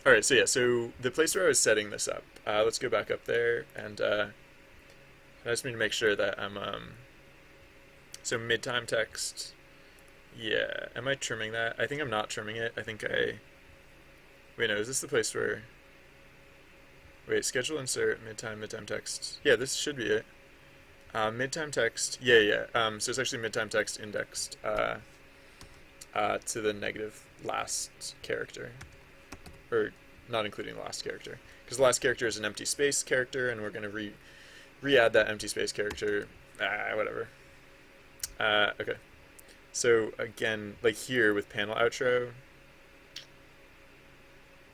All right, so yeah, so the place where I was setting this up, let's go back up there, and I just need to make sure that I'm so mid-time text. Yeah, am I trimming that? I think I'm not trimming it. I think I wait. No, is this the place where wait schedule insert mid-time text? Yeah, this should be it. Mid-time text. Yeah, yeah. So it's actually mid-time text indexed to the negative last character, or not including the last character, because the last character is an empty space character, and we're gonna re-add that empty space character. Whatever. Okay. So again, like here with panel outro.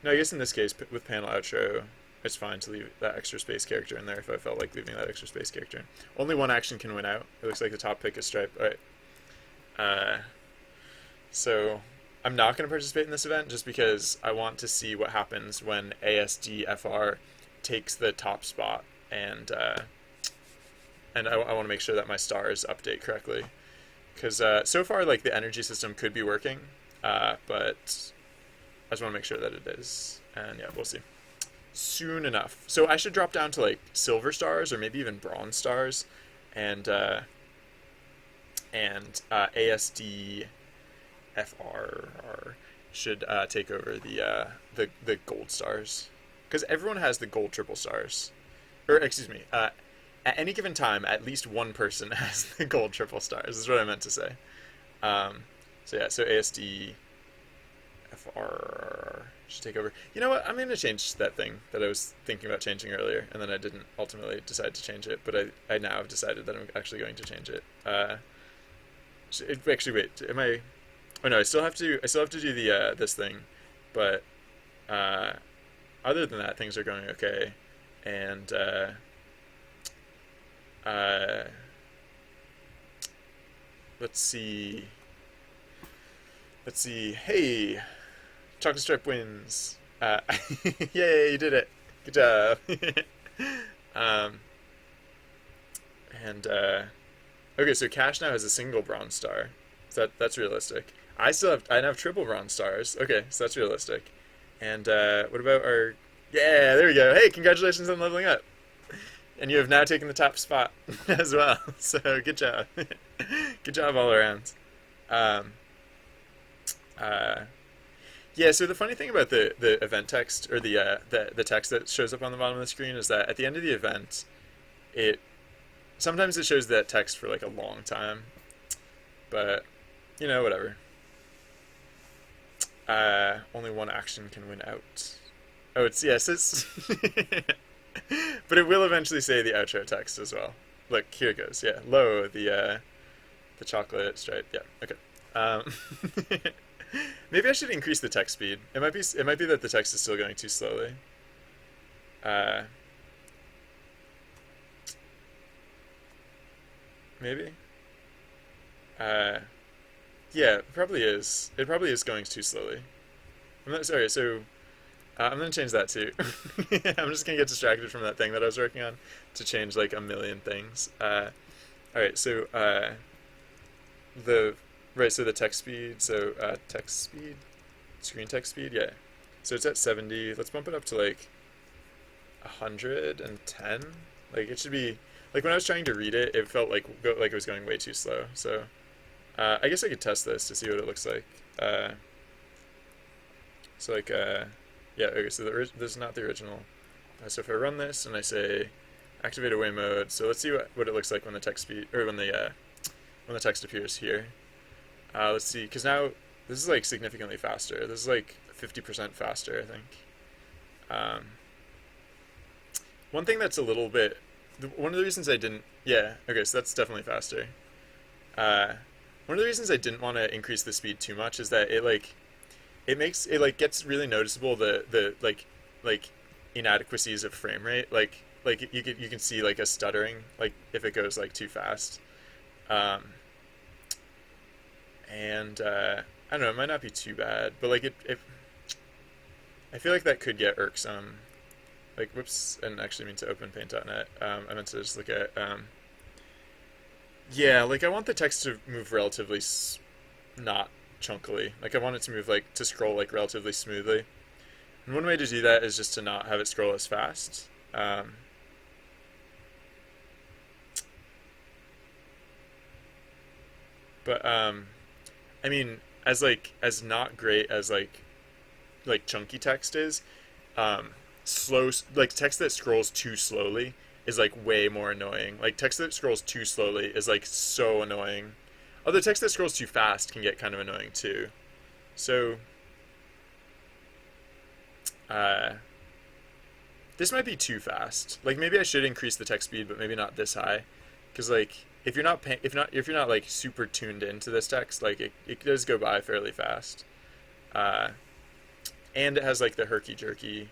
No, I guess in this case with panel outro, it's fine to leave that extra space character in there if I felt like leaving that extra space character. Only one action can win out. It looks like the top pick is Stripe. All right. Uh, so I'm not going to participate in this event just because I want to see what happens when ASDFR takes the top spot, and I want to make sure that my stars update correctly because so far like the energy system could be working, but I just want to make sure that it is, and yeah, we'll see soon enough. So I should drop down to like silver stars or maybe even bronze stars, and ASD FR should take over the gold stars because everyone has the gold triple stars, or excuse me, at any given time, at least one person has the gold triple stars. Is what I meant to say. So yeah, so ASD FR should take over. You know what? I'm going to change that thing that I was thinking about changing earlier, and then I didn't ultimately decide to change it, but I now have decided that I'm actually going to change it. Actually, wait, am I? Oh no, I still have to do the this thing, but uh, other than that, things are going okay, and uh, let's see, let's see. Hey, Chocolate Stripe wins. Yay, you did it. Good job. um, and okay, so Cash now has a single bronze star. So that's realistic. I now have triple bronze stars. Okay, so that's realistic. And what about our? Yeah, there we go. Hey, congratulations on leveling up. And you have now taken the top spot as well. So good job. Good job all around. Um, uh, yeah. So the funny thing about the event text or the text that shows up on the bottom of the screen is that at the end of the event, it sometimes it shows that text for like a long time, but whatever. Only one action can win out. Oh, it's yes, it's. But it will eventually say the outro text as well. Look, here it goes. Yeah, low the chocolate stripe. Yeah, okay. Um, maybe I should increase the text speed. It might be that the text is still going too slowly. Uh, maybe. Uh, yeah, it probably is. It probably is going too slowly. I'm not sorry. So I'm gonna change that too. I'm just gonna get distracted from that thing that I was working on to change like a million things. All right, so the right, so the text speed, so text speed, screen text speed, yeah. So it's at 70. Let's bump it up to like 110. Like it should be like when I was trying to read it, it felt like it was going way too slow. So I guess I could test this to see what it looks like. Uh, so like yeah, okay. So this is not the original. So if I run this and I say activate away mode, so let's see what it looks like when the text speed or when the text appears here. Let's see, because now this is like significantly faster. This is like 50% faster, I think. Um, one thing that's a little bit one of the reasons I didn't yeah okay so that's definitely faster. Uh, one of the reasons I didn't want to increase the speed too much is that it makes it like gets really noticeable the like inadequacies of frame rate like you can see like a stuttering like if it goes like too fast. um and I don't know, it might not be too bad, but like it I feel like that could get irksome. Like whoops, I didn't actually mean to open paint.net. I meant to just look at yeah, like I want the text to move relatively not chunkily. Like I want it to move like to scroll like relatively smoothly. And one way to do that is just to not have it scroll as fast. But I mean, as not great as like chunky text is, slow like text that scrolls too slowly is like way more annoying. Like text that scrolls too slowly is like so annoying. Although text that scrolls too fast can get kind of annoying too. So uh, this might be too fast. Like maybe I should increase the text speed, but maybe not this high, because like if you're not like super tuned into this text, like it does go by fairly fast. Uh, and it has like the herky jerky.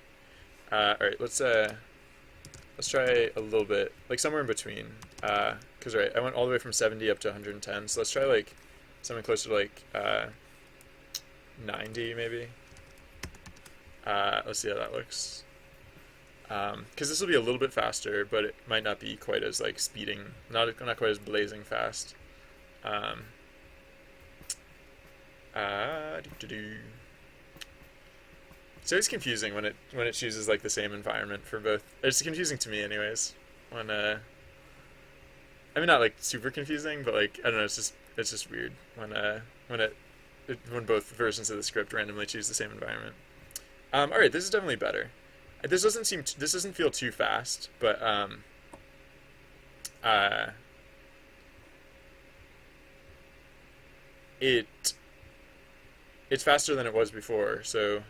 All right, let's try a little bit, like somewhere in between. Because right, I went all the way from 70 up to 110, so let's try like something closer to like 90 maybe. Let's see how that looks. Because this will be a little bit faster, but it might not be quite as like speeding, not quite as blazing fast. Um, doo-doo-doo. It's always confusing when it chooses like the same environment for both. It's confusing to me, anyways. When I mean not like super confusing, but like I don't know. It's just weird when when both versions of the script randomly choose the same environment. All right, this is definitely better. This doesn't feel too fast, but uh, it it's faster than it was before, so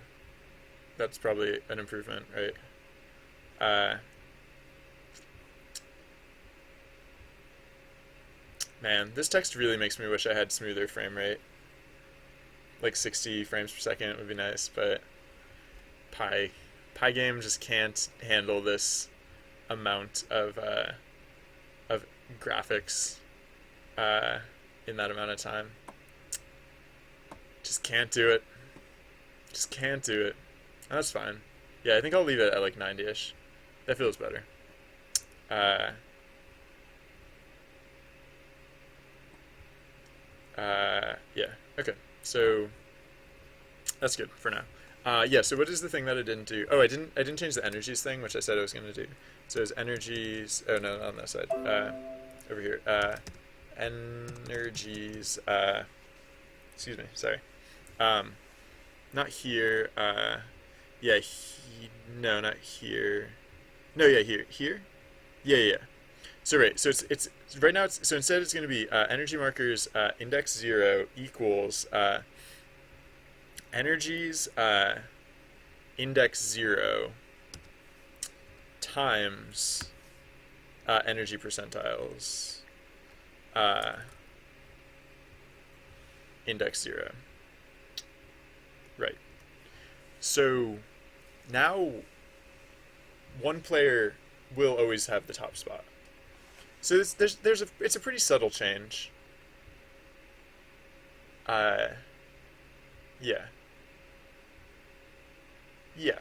that's probably an improvement, right? Uh, Man, this text really makes me wish I had smoother frame rate. Like 60 frames per second would be nice, but Pi Pygame just can't handle this amount of graphics uh, in that amount of time. Just can't do it. Just can't do it. That's fine. Yeah, I think I'll leave it at like 90-ish. That feels better. Uh, yeah. Okay. So that's good for now. Yeah. So what is the thing that I didn't do? Oh, I didn't change the energies thing, which I said I was going to do. So it's energies. Oh no, not on that side. Over here. Energies. Excuse me. Sorry. Um, Not here. Yeah. No, not here. No, yeah, here. Here. Yeah, yeah. So right, so it's right now. So instead, it's going to be energy markers index 0 equals energies index 0 times energy percentiles index 0. Right. So now one player will always have the top spot. So it's a pretty subtle change. Uh, yeah, yeah,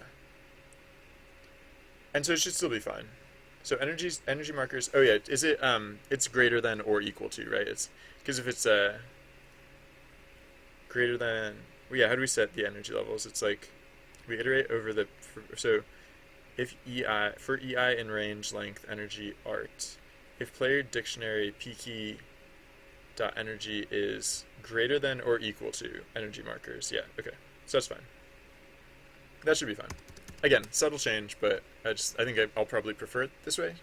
and so it should still be fine. So energy markers. Oh yeah, is it it's greater than or equal to, right? It's because if it's greater than, well, yeah. How do we set the energy levels? It's like we iterate over the so if EI in range length energy art. If player dictionary pkey dot energy is greater than or equal to energy markers, yeah, okay, so that's fine. That should be fine. Again, subtle change, but I think I'll probably prefer it this way.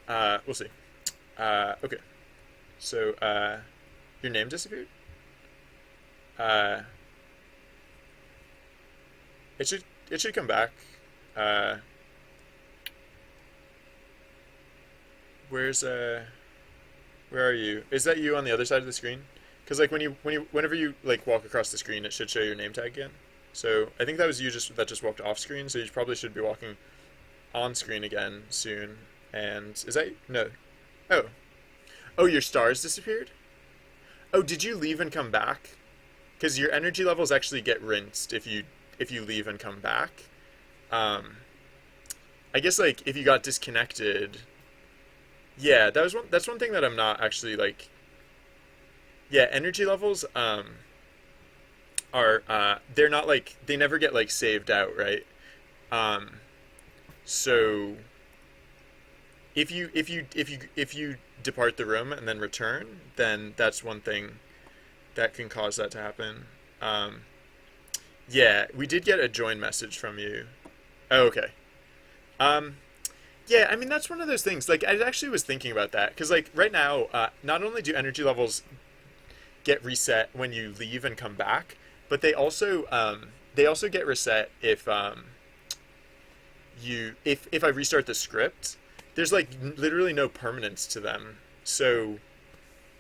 We'll see. Okay, so your name disappeared. Uh, it should come back. Uh, Where's where are you? Is that you on the other side of the screen? Because like whenever you like walk across the screen, it should show your name tag again. So I think that was you that just walked off screen. So you probably should be walking on screen again soon. And is that no? Oh, oh, your stars disappeared. Oh, did you leave and come back? Because your energy levels actually get rinsed if you leave and come back. Um, I guess like if you got disconnected. Yeah, that's one thing that I'm not actually like. Yeah, energy levels are they're not like they never get like saved out, right? Um, so if you depart the room and then return, then that's one thing that can cause that to happen. Um, yeah, we did get a join message from you. Oh, okay. Um, yeah, I mean that's one of those things. Like I actually was thinking about that because like right now, not only do energy levels get reset when you leave and come back, but they also get reset if if I restart the script. There's like literally no permanence to them. So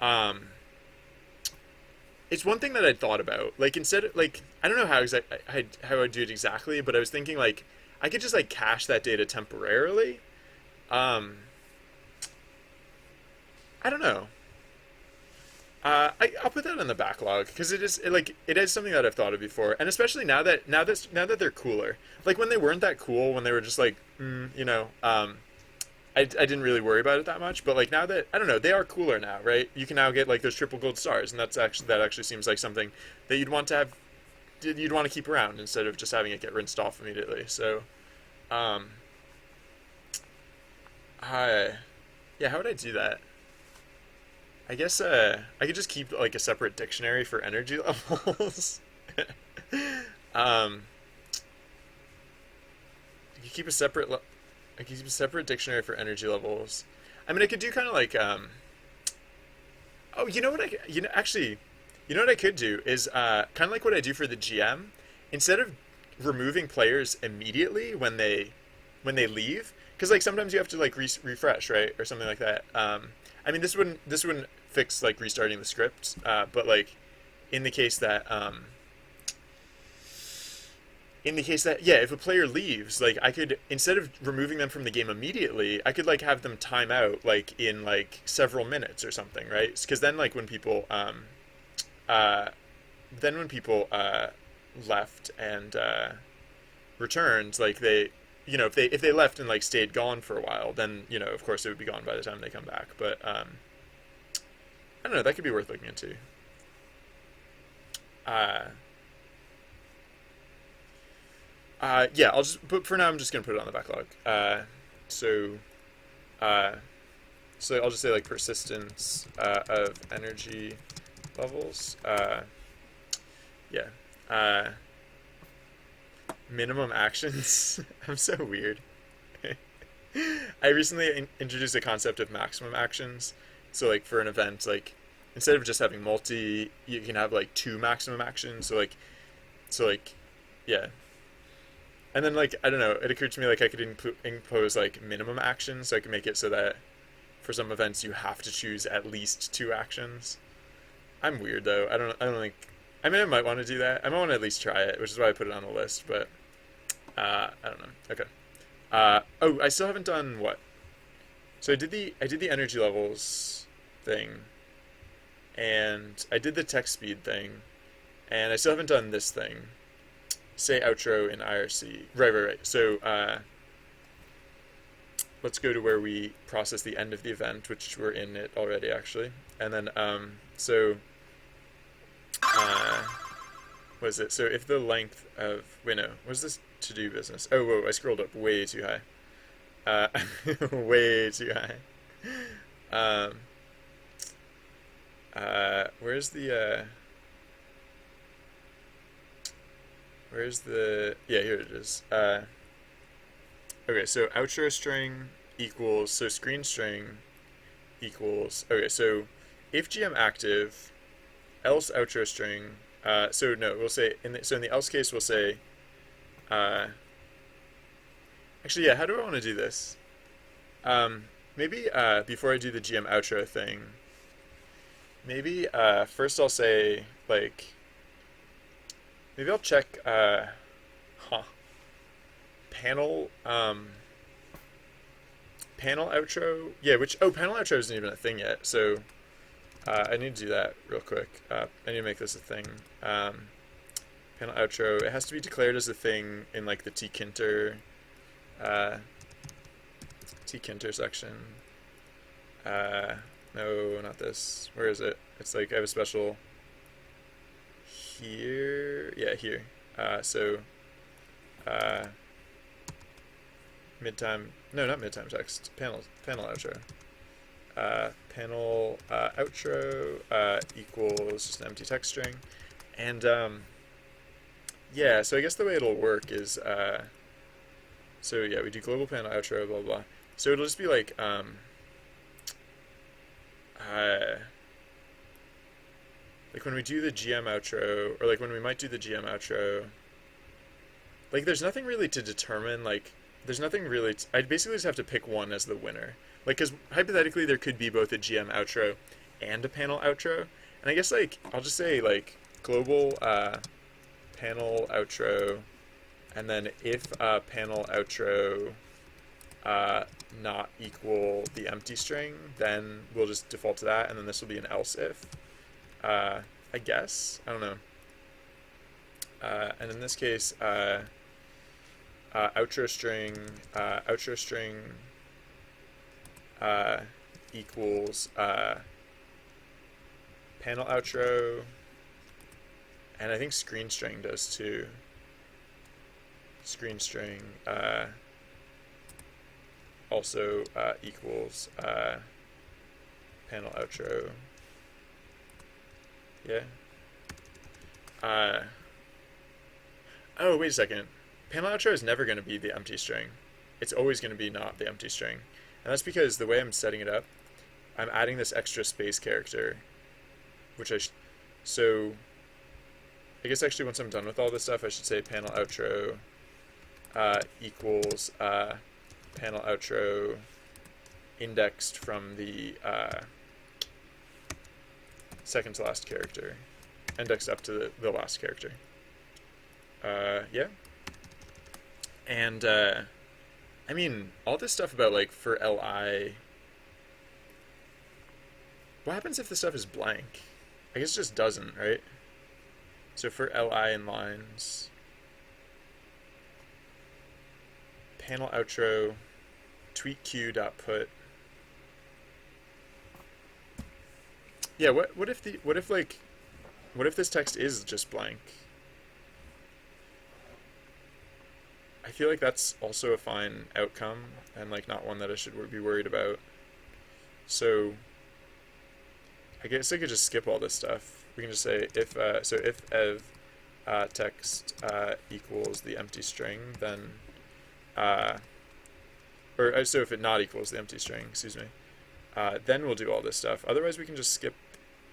um, it's one thing that I'd thought about. Like instead, like I don't know how I'd do it exactly, but I was thinking like I could just like cache that data temporarily. Um, I don't know. I'll put that in the backlog because it is something that I've thought of before, and especially now that they're cooler. Like when they weren't that cool, when they were just like I didn't really worry about it that much. But like now that I don't know, they are cooler now, right? You can now get like those triple gold stars, and that actually seems like something that you'd want to keep around instead of just having it get rinsed off immediately. So, um, I yeah, how would I do that? I guess I could just keep like a separate dictionary for energy levels. um, I could keep a separate I could keep a separate dictionary for energy levels. I mean, I could do kind of like oh, you know what actually, you know what I could do is kind of like what I do for the GM. Instead of removing players immediately when they leave, because like sometimes you have to like refresh, right, or something like that. I mean, this wouldn't fix like restarting the script, but like in the case that yeah, if a player leaves, like I could, instead of removing them from the game immediately, I could like have them time out like in like several minutes or something, right? Because uh then when people left and returned, like they, if they left and like stayed gone for a while, then of course it would be gone by the time they come back. But I don't know, that could be worth looking into. uh yeah, but for now I'm just gonna put it on the backlog. So uh so I'll just say like persistence of energy levels. Yeah. uh Minimum actions. I'm so weird. I recently introduced a concept of maximum actions. So like for an event, like instead of just having multi, you can have like two maximum actions. So like yeah. And then like I don't know, it occurred to me like I could impose like minimum actions, so I could make it so that for some events you have to choose at least two actions. I'm weird though. I don't think. I mean, I might want to do that. I might want to at least try it, which is why I put it on the list. But I don't know. Okay. Oh, I still haven't done what? So I did the energy levels thing, and I did the text speed thing, and I still haven't done this thing. Say outro in IRC. Right, right, right. So let's go to where we process the end of the event, which we're in it already actually, and then uh, what is it? So if the length of wait no, what's this to do business? Oh whoa, I scrolled up way too high. Way too high. Um, where's the yeah, here it is. Okay, so outro string equals, so screen string equals, okay, so if GM active, else outro string, so no, we'll say, so in the else case, we'll say, uh, actually, yeah, how do I want to do this? Maybe, before I do the GM outro thing, maybe, first I'll say, like, maybe I'll check, huh, panel, panel outro, yeah, panel outro isn't even a thing yet, so, I need to do that real quick. I need to make this a thing. Panel outro. It has to be declared as a thing in like the tkinter, uh, tkinter section. No, not this. Where is it? It's like I have a special here. Yeah, here. So midtime. No, not midtime text. Panel outro. Panel outro equals just an empty text string, and yeah. So I guess the way it'll work is so yeah, we do global panel outro, blah blah. So it'll just be like like when we do the GM outro, or like when we might do the GM outro, like there's nothing really to determine, like there's nothing really I'd basically just have to pick one as the winner, like because hypothetically there could be both a GM outro and a panel outro, and I guess like I'll just say like global panel outro, and then if panel outro not equal the empty string, then we'll just default to that, and then this will be an else if. I guess. I don't know. And in this case, outro string equals panel outro, and I think screen string does too. Screen string also equals panel outro. Yeah. Oh, wait a second. Panel outro is never going to be the empty string. It's always going to be not the empty string. And that's because the way I'm setting it up, I'm adding this extra space character, which so I guess actually once I'm done with all this stuff, I should say panel outro equals panel outro indexed from the second to last character, indexed up to the last character. Yeah. And I mean, all this stuff about like for li, what happens if the stuff is blank? I guess it just doesn't, right? So for li in lines, panel outro tweet q dot put. Yeah, what if this text is just blank? I feel like that's also a fine outcome, and like not one that I should be worried about. So I guess I could just skip all this stuff. We can just say if ev text equals the empty string, then so if it not equals the empty string, excuse me, then we'll do all this stuff. Otherwise, we can just skip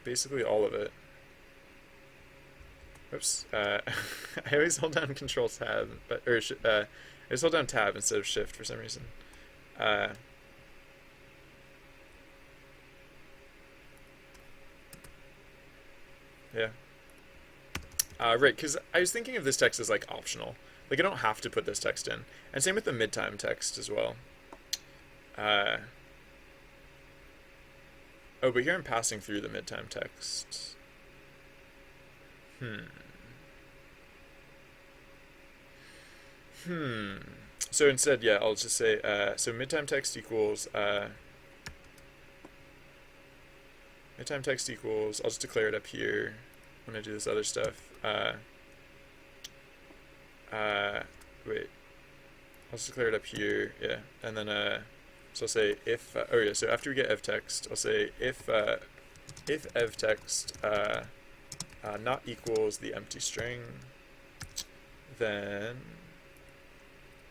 basically all of it. Oops. I always hold down Control Tab, I just hold down Tab instead of Shift for some reason. Yeah. Right, because I was thinking of this text as like optional. Like I don't have to put this text in, and same with the midtime text as well. Oh, but here I'm passing through the midtime text. So instead, yeah, I'll just say, so midtime text equals, I'll just declare it up here when I do this other stuff. Wait, I'll just declare it up here, yeah, and then, so I'll say if, so after we get ev text, I'll say if ev text, not equals the empty string, then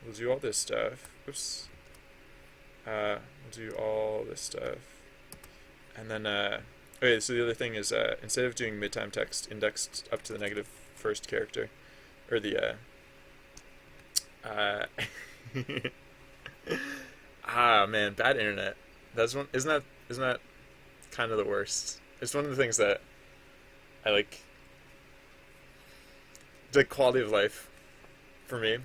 we'll do all this stuff. Oops. We'll do all this stuff. And then, okay, so the other thing is, instead of doing midtime text indexed up to the negative first character, or the, man, bad internet. That's one, isn't that kind of the worst? It's one of the things that I like, the quality of life for me.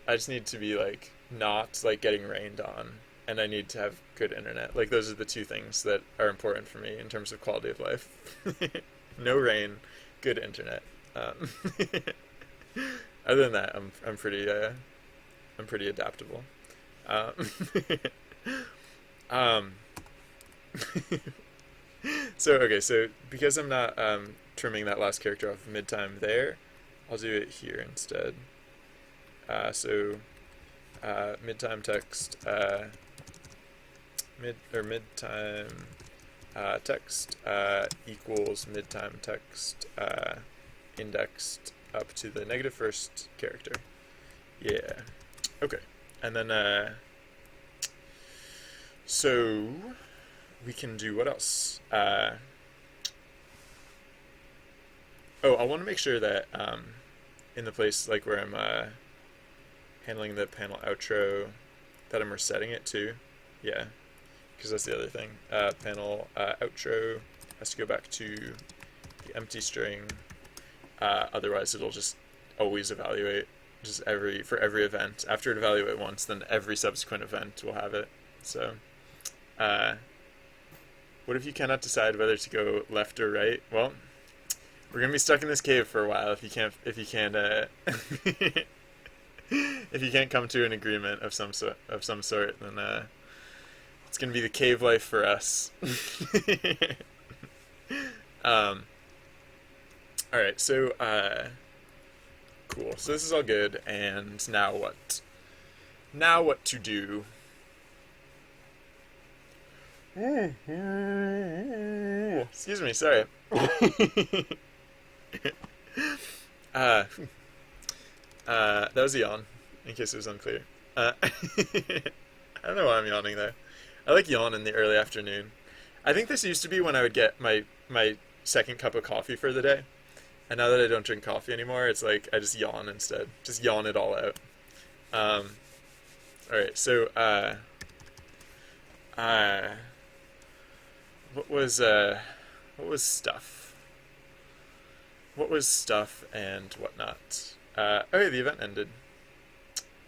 I just need to be like not like getting rained on, and I need to have good internet. Like those are the two things that are important for me in terms of quality of life. No rain, good internet. Other than that, I'm pretty adaptable. So okay, so because I'm not trimming that last character off of mid-time there. I'll do it here instead. Mid-time text, mid-time text equals mid-time text indexed up to the negative first character. Yeah. Okay. And then so we can do what else? I want to make sure that in the place like where I'm handling the panel outro, that I'm resetting it too. Yeah, because that's the other thing. Panel outro has to go back to the empty string. Otherwise, it'll just always evaluate for every event. After it evaluates once, then every subsequent event will have it. So, what if you cannot decide whether to go left or right? Well, we're gonna be stuck in this cave for a while if you can't if you can't come to an agreement of some sort, then it's gonna be the cave life for us. All right, so cool. So this is all good, and now what? Now what to do? Excuse me, sorry. That was a yawn, in case it was unclear. I don't know why I'm yawning though. I like yawn in the early afternoon. I think this used to be when I would get my second cup of coffee for the day. And now that I don't drink coffee anymore, it's like I just yawn instead. Just yawn it all out. Alright, so what was stuff? What was stuff and whatnot? Oh yeah, the event ended.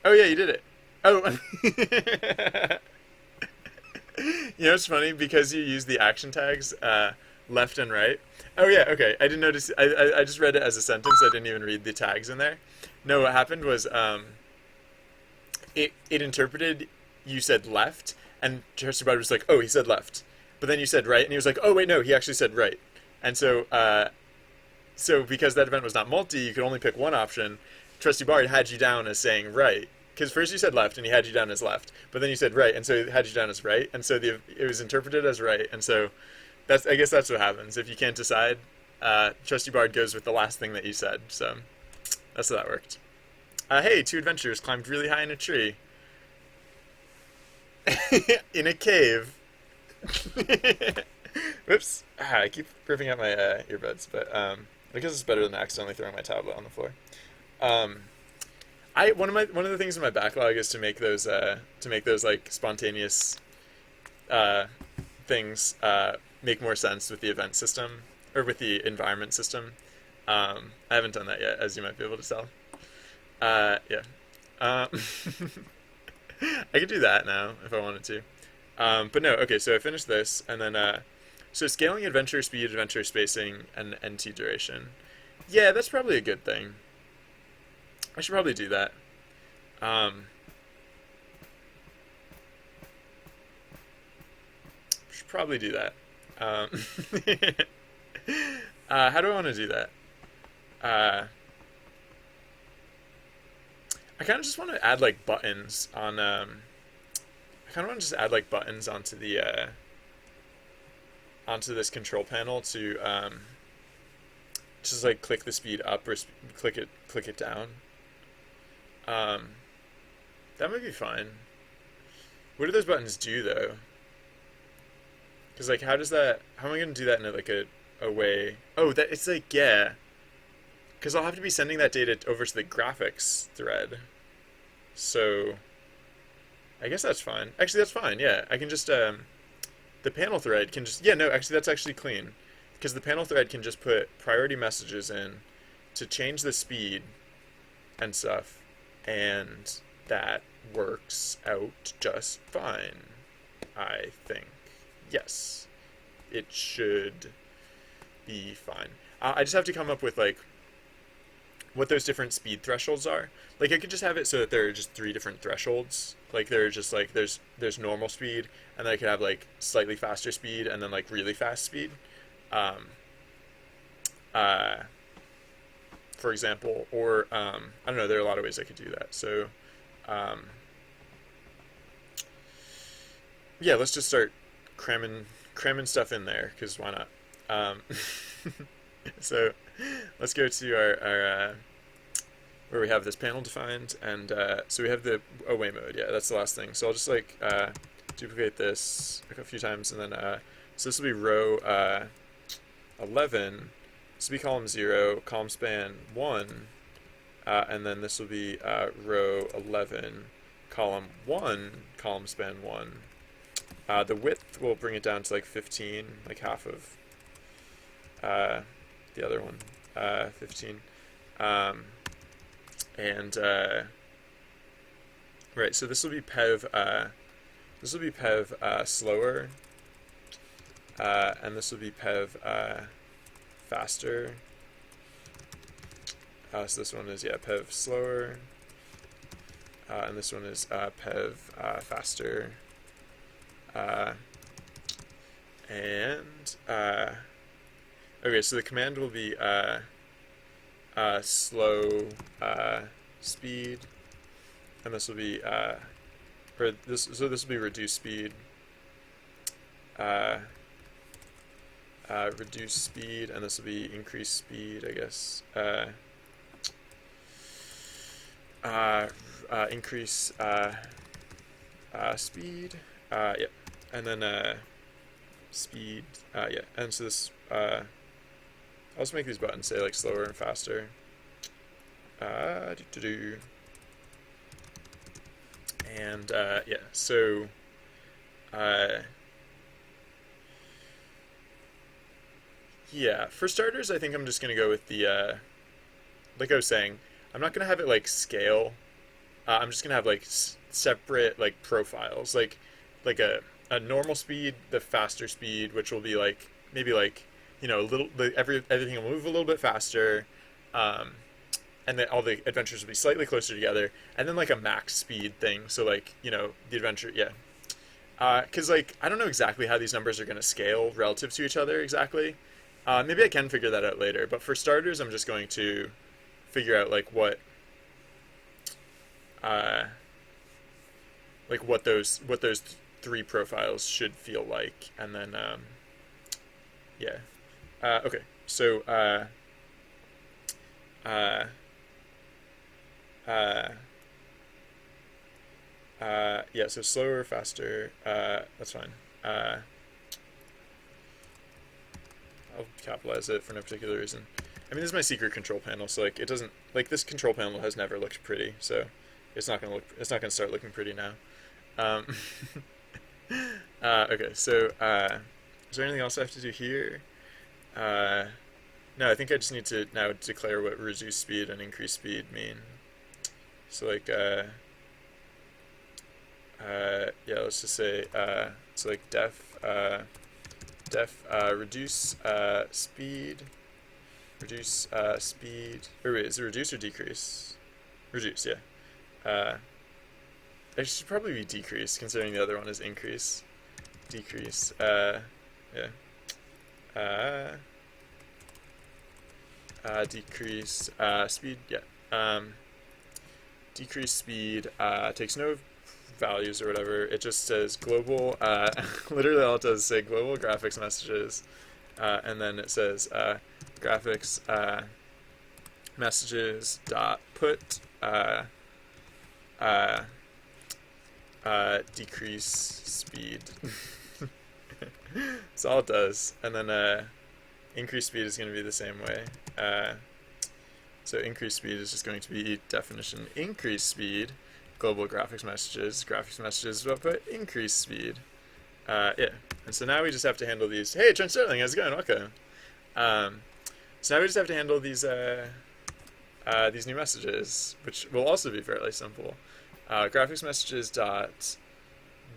Oh yeah, you did it. Oh. You know, it's funny because you use the action tags left and right. Oh yeah, okay. I didn't notice. I just read it as a sentence. I didn't even read the tags in there. No, what happened was it interpreted you said left, and Trusty Bard was like, oh, he said left. But then you said right, and he was like, oh wait, no, he actually said right. And so because that event was not multi, you could only pick one option. Trusty Bard had you down as saying right. Because first you said left, and he had you down as left. But then you said right, and so he had you down as right. And so it was interpreted as right. And so I guess that's what happens. If you can't decide, Trusty Bard goes with the last thing that you said. So that's how that worked. Hey, 2 adventurers climbed really high in a tree. In a cave. Whoops. I keep ripping out my earbuds, but I guess it's better than accidentally throwing my tablet on the floor. One of the things in my backlog is to make those like spontaneous things make more sense with the event system or with the environment system. I haven't done that yet, as you might be able to tell. Yeah. I could do that now if I wanted to. But no, okay, so I finished this, and then so scaling adventure speed, adventure spacing, and NT duration. Yeah, that's probably a good thing. I should probably do that. Should probably do that. How do I want to do that? I kind of just want to add like buttons on. I kind of want to just add like buttons onto the onto this control panel to just like click the speed up or click it down. That might be fine. What do those buttons do though? Because like, how am I gonna do that in a way? Oh, that it's like, yeah. Because I'll have to be sending that data over to the graphics thread. So I guess that's fine. Actually, that's fine. Yeah, I can just the panel thread can just actually that's actually clean, because the panel thread can just put priority messages in to change the speed and stuff, and that works out just fine, I think. Yes, it should be fine. I just have to come up with like what those different speed thresholds are. Like I could just have it so that there are just 3 different thresholds. Like there are just like there's normal speed, and then I could have like slightly faster speed, and then like really fast speed. uh, for example, or I don't know. There are a lot of ways I could do that. So um, yeah, let's just start cramming stuff in there because why not? Um, so let's go to our where we have this panel defined, and so we have the away mode. Yeah, that's the last thing. So I'll just like duplicate this a few times, and then so this will be row 11. This will be column 0, column span 1, and then this will be row 11, column 1, column span 1. The width will bring it down to like 15, like half of the other one, 15. And right, so this will be pev slower, and this will be pev faster. So this one is pev slower, and this one is pev faster. And okay, so the command will be slow speed, and this will be this will be reduce speed, reduce speed, and this will be increase speed, I guess. Increase speed, yeah, and then speed, yeah, and so this I'll just make these buttons say like slower and faster. And yeah, so yeah, for starters, I think I'm just gonna go with the like I was saying, I'm not gonna have it like scale. I'm just gonna have like separate like profiles, like a normal speed, the faster speed, which will be like maybe like a little everything will move a little bit faster, and then all the adventures will be slightly closer together, and then like a max speed thing. So like the adventure, yeah. Because like I don't know exactly how these numbers are going to scale relative to each other exactly. Maybe I can figure that out later. But for starters, I'm just going to figure out like what those three profiles should feel like, and then yeah. Okay, so yeah, so slower, faster, that's fine. I'll capitalize it for no particular reason. I mean, this is my secret control panel, so like it doesn't like this control panel has never looked pretty, so it's not gonna start looking pretty now. Okay, so is there anything else I have to do here? No, I think I just need to now declare what reduce speed and increase speed mean. So like yeah, let's just say so like def reduce speed, or wait, is it reduce or decrease? Reduce, yeah. It should probably be decrease, considering the other one is increase. Decrease, yeah. Decrease speed, yeah. Decrease speed takes no values or whatever. It just says global, literally all it does is say global graphics messages, and then it says graphics messages dot put decrease speed. That's all it does. And then increase speed is going to be the same way. So increase speed is just going to be definition increase speed, global graphics messages, but increase speed. Yeah. And so now we just have to handle these. Hey, Trent Sterling, how's it going? Welcome. So now we just have to handle these new messages, which will also be fairly simple. Graphics messages dot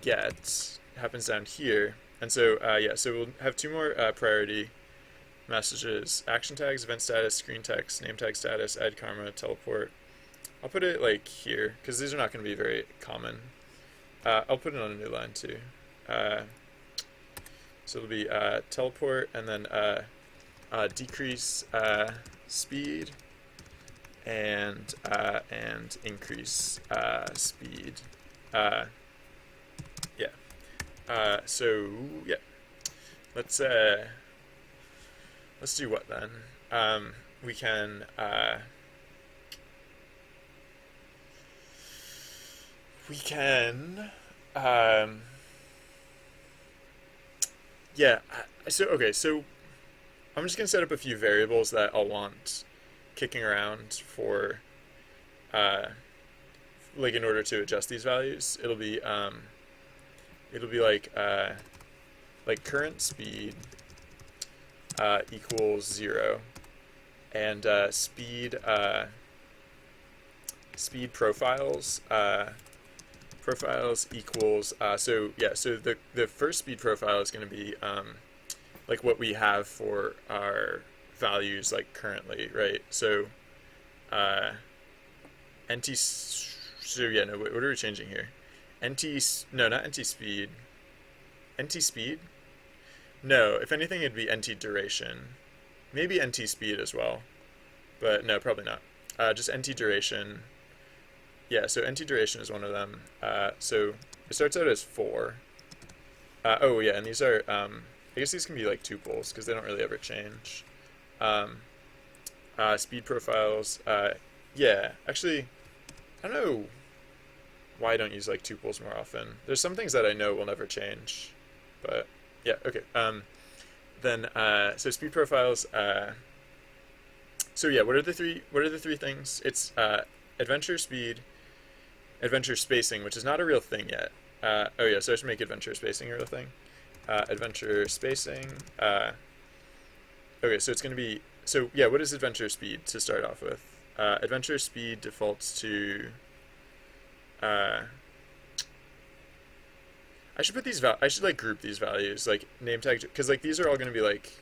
get happens down here, and so yeah, so we'll have two more priority messages: action tags, event status, screen text, name tag status, add karma, teleport. I'll put it like here because these are not going to be very common. I'll put it on a new line too. So it'll be teleport, and then decrease speed and increase speed. Yeah. So yeah, let's do what then? We can um, yeah. So okay, so I'm just gonna set up a few variables that I'll want kicking around for uh, like in order to adjust these values. It'll be like current speed equals 0, and speed profiles equals so yeah, so the first speed profile is going to be like what we have for our values like currently, right? So nt so yeah, no, what are we changing here? No, not nt speed. Nt speed? No, if anything it'd be nt duration. Maybe nt speed as well, but no, probably not. Just nt duration. Yeah, so nt duration is one of them. So it starts out as 4. Oh yeah, and these are I guess these can be like tuples because they don't really ever change. Speed profiles. Yeah, actually, I don't know why I don't use like tuples more often. There's some things that I know will never change, but yeah, okay. Then so speed profiles. So yeah, what are the three things? It's adventure speed, adventure spacing, which is not a real thing yet. Oh yeah, so I should make adventure spacing a real thing. Adventure spacing. Okay, so it's going to be, so yeah, what is adventure speed to start off with? Adventure speed defaults to, I should put these, I should like group these values, like name tag, because like these are all going to be like,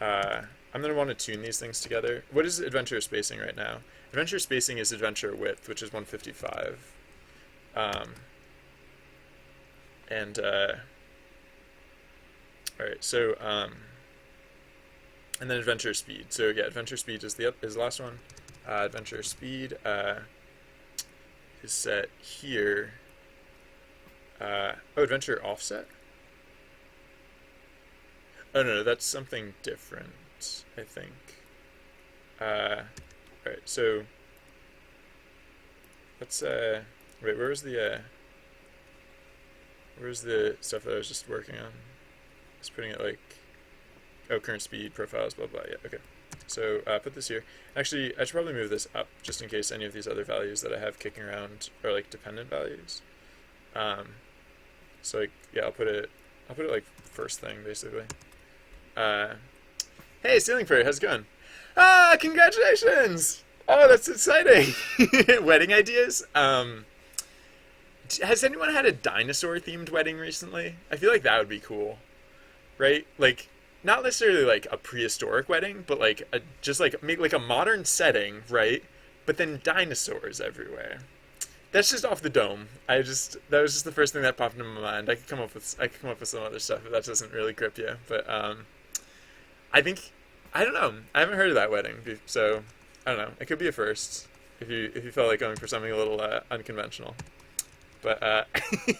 I'm going to want to tune these things together. What is adventure spacing right now? Adventure spacing is adventure width, which is 155. And all right, so and then adventure speed. So yeah, adventure speed is the last one. Adventure speed is set here. Oh, adventure offset. Oh no, that's something different, I think. All right, so let's wait. Where's the stuff that I was just working on? Just putting it like, oh, current speed profiles, blah blah. Yeah, okay. So put this here. Actually, I should probably move this up just in case any of these other values that I have kicking around are like dependent values. So like, yeah, I'll put it like first thing basically. Hey, Ceiling Fairy, how's it going? Ah, congratulations! Oh, that's exciting. Wedding ideas. Has anyone had a dinosaur themed wedding recently? I feel like that would be cool, right? Like, not necessarily like a prehistoric wedding, but like just like make like a modern setting, right? But then dinosaurs everywhere. That's just off the dome. That was just the first thing that popped into my mind. I could come up with some other stuff if that doesn't really grip you, but I think, I don't know. I haven't heard of that wedding, so I don't know. It could be a first if you felt like going for something a little unconventional. But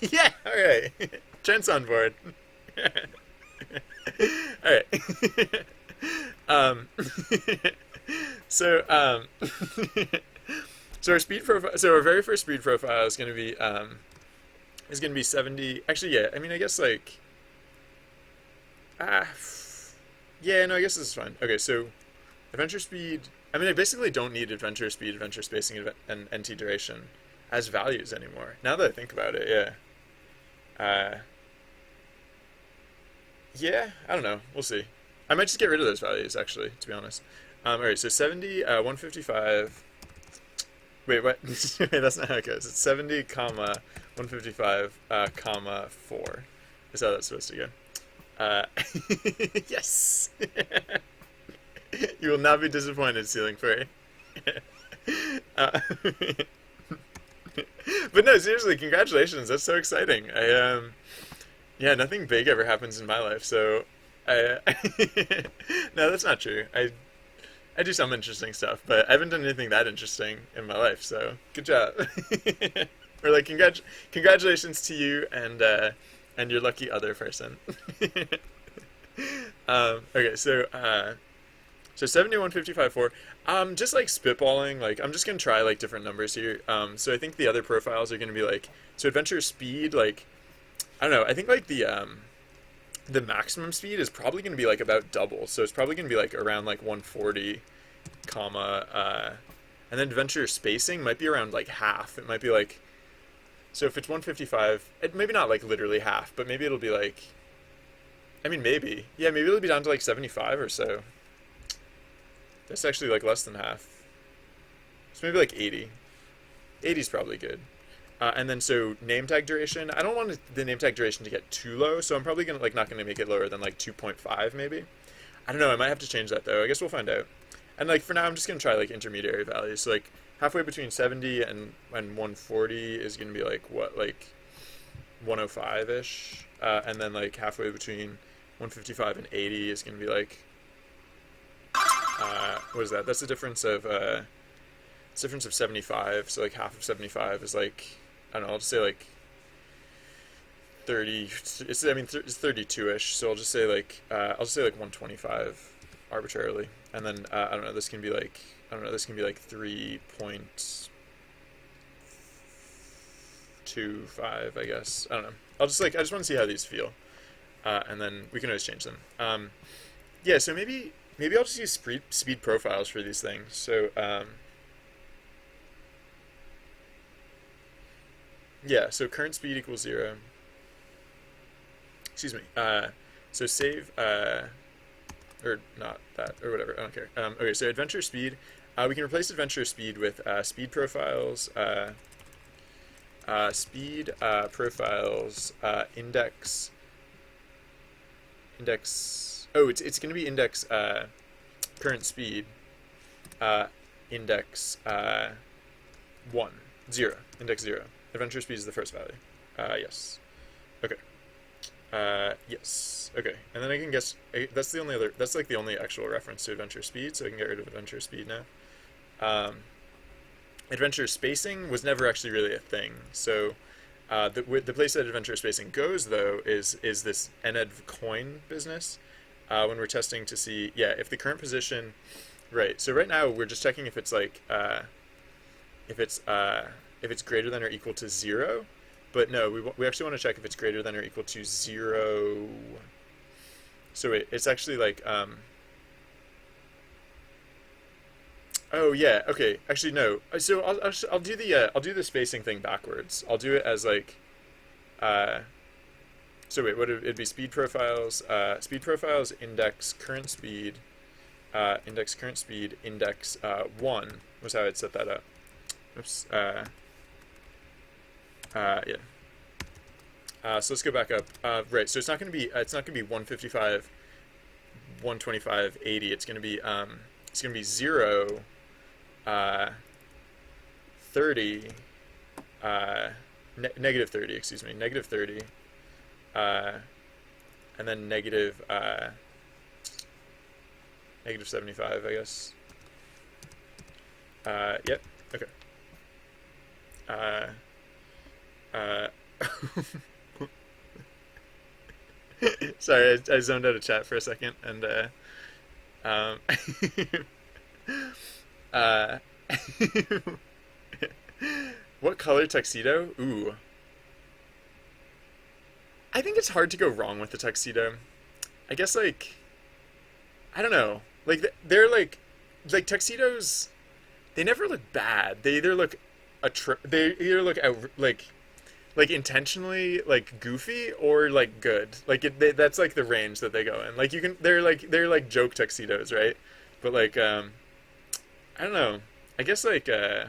yeah, all right. Trent's on board. All right. So so our speed profile. So our very first speed profile is going to be 70. Actually, yeah. I mean, I guess like yeah. No, I guess this is fine. Okay, so adventure speed. I mean, I basically don't need adventure speed, adventure spacing, and NT duration as values anymore. Now that I think about it, yeah. Yeah, I don't know. We'll see. I might just get rid of those values, actually, to be honest. All right, so 70, 155. Wait, what? Wait, that's not how it goes. It's 70, comma, 155, comma, 4. Is how that's supposed to go. Yes! You will not be disappointed, Ceiling Fairy. But no, seriously, congratulations. That's so exciting. Yeah, nothing big ever happens in my life, so I, no, that's not true. I do some interesting stuff, but I haven't done anything that interesting in my life. So good job. Or like congratulations to you and your lucky other person. Okay, so 71, 55, 4. Just like spitballing, like I'm just gonna try like different numbers here. So I think the other profiles are gonna be like so adventure speed, like I don't know. I think like the maximum speed is probably gonna be like about double. So it's probably gonna be like around like 140, comma, and then adventure spacing might be around like half. It might be like so if it's 155, maybe not like literally half, but maybe it'll be like I mean maybe yeah maybe it'll be down to like 75 or so. That's actually like less than half. So maybe like 80. 80 is probably good. And then so name tag duration. I don't want the name tag duration to get too low, so I'm probably gonna like not gonna make it lower than like 2.5 maybe. I don't know. I might have to change that though. I guess we'll find out. And like for now, I'm just gonna try like intermediary values. So like halfway between 70 and 140 is gonna be like what like 105 ish, and then like halfway between 155 and 80 is gonna be like what is that? That's the difference of 75. So like half of 75 is like I don't know. I'll just say like 30. It's I mean it's 32ish. So I'll just say like 125 arbitrarily, and then I don't know. This can be like I don't know. This can be like 3.25. I guess I don't know. I just want to see how these feel, and then we can always change them. Yeah. So maybe I'll just use speed profiles for these things. So, yeah, so current speed equals 0. Excuse me. So save, or not that, or whatever, I don't care. Okay, so adventure speed. We can replace adventure speed with speed profiles, index, oh, it's going to be index current speed, index 1, 0, index 0. Adventure speed is the first value. Yes. Okay. Yes. Okay. And then I can guess that's like the only actual reference to adventure speed, so I can get rid of adventure speed now. Adventure spacing was never actually really a thing. So the place that adventure spacing goes though is this NED coin business. When we're testing to see, yeah, if the current position, right. So right now we're just checking if it's like, if it's greater than or equal to 0, but no, we actually want to check if it's greater than or equal to 0. So it's actually like, oh yeah, okay, actually no. So I'll do the spacing thing backwards. I'll do it as like, so wait, what it'd be speed profiles, index current speed, index 1 was how I'd set that up. Oops. Yeah. So let's go back up. Right. So it's not going to be 155, 125, 80. It's going to be 0, 30, negative 30. Excuse me, negative 30. And then negative 75, I guess. Yep. Okay. Sorry, I zoned out of chat for a second, and um, uh, what color tuxedo? Ooh, I think it's hard to go wrong with the tuxedo. I guess like I don't know, like they're like tuxedos. They never look bad. They either look like intentionally like goofy or like good. Like that's like the range that they go in. Like you can they're like joke tuxedos, right? But like I don't know. I guess like I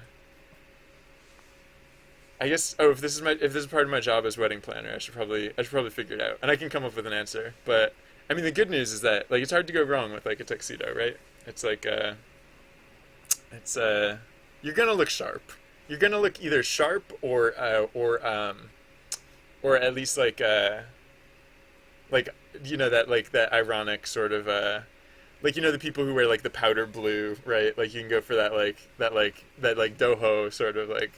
guess if this is part of my job as wedding planner, I should probably figure it out. And I can come up with an answer. But I mean the good news is that like it's hard to go wrong with like a tuxedo, right? It's like it's you're gonna look sharp. You're gonna look either sharp or at least like you know, that like that ironic sort of like, you know, the people who wear like the powder blue, right? Like you can go for that like doho sort of like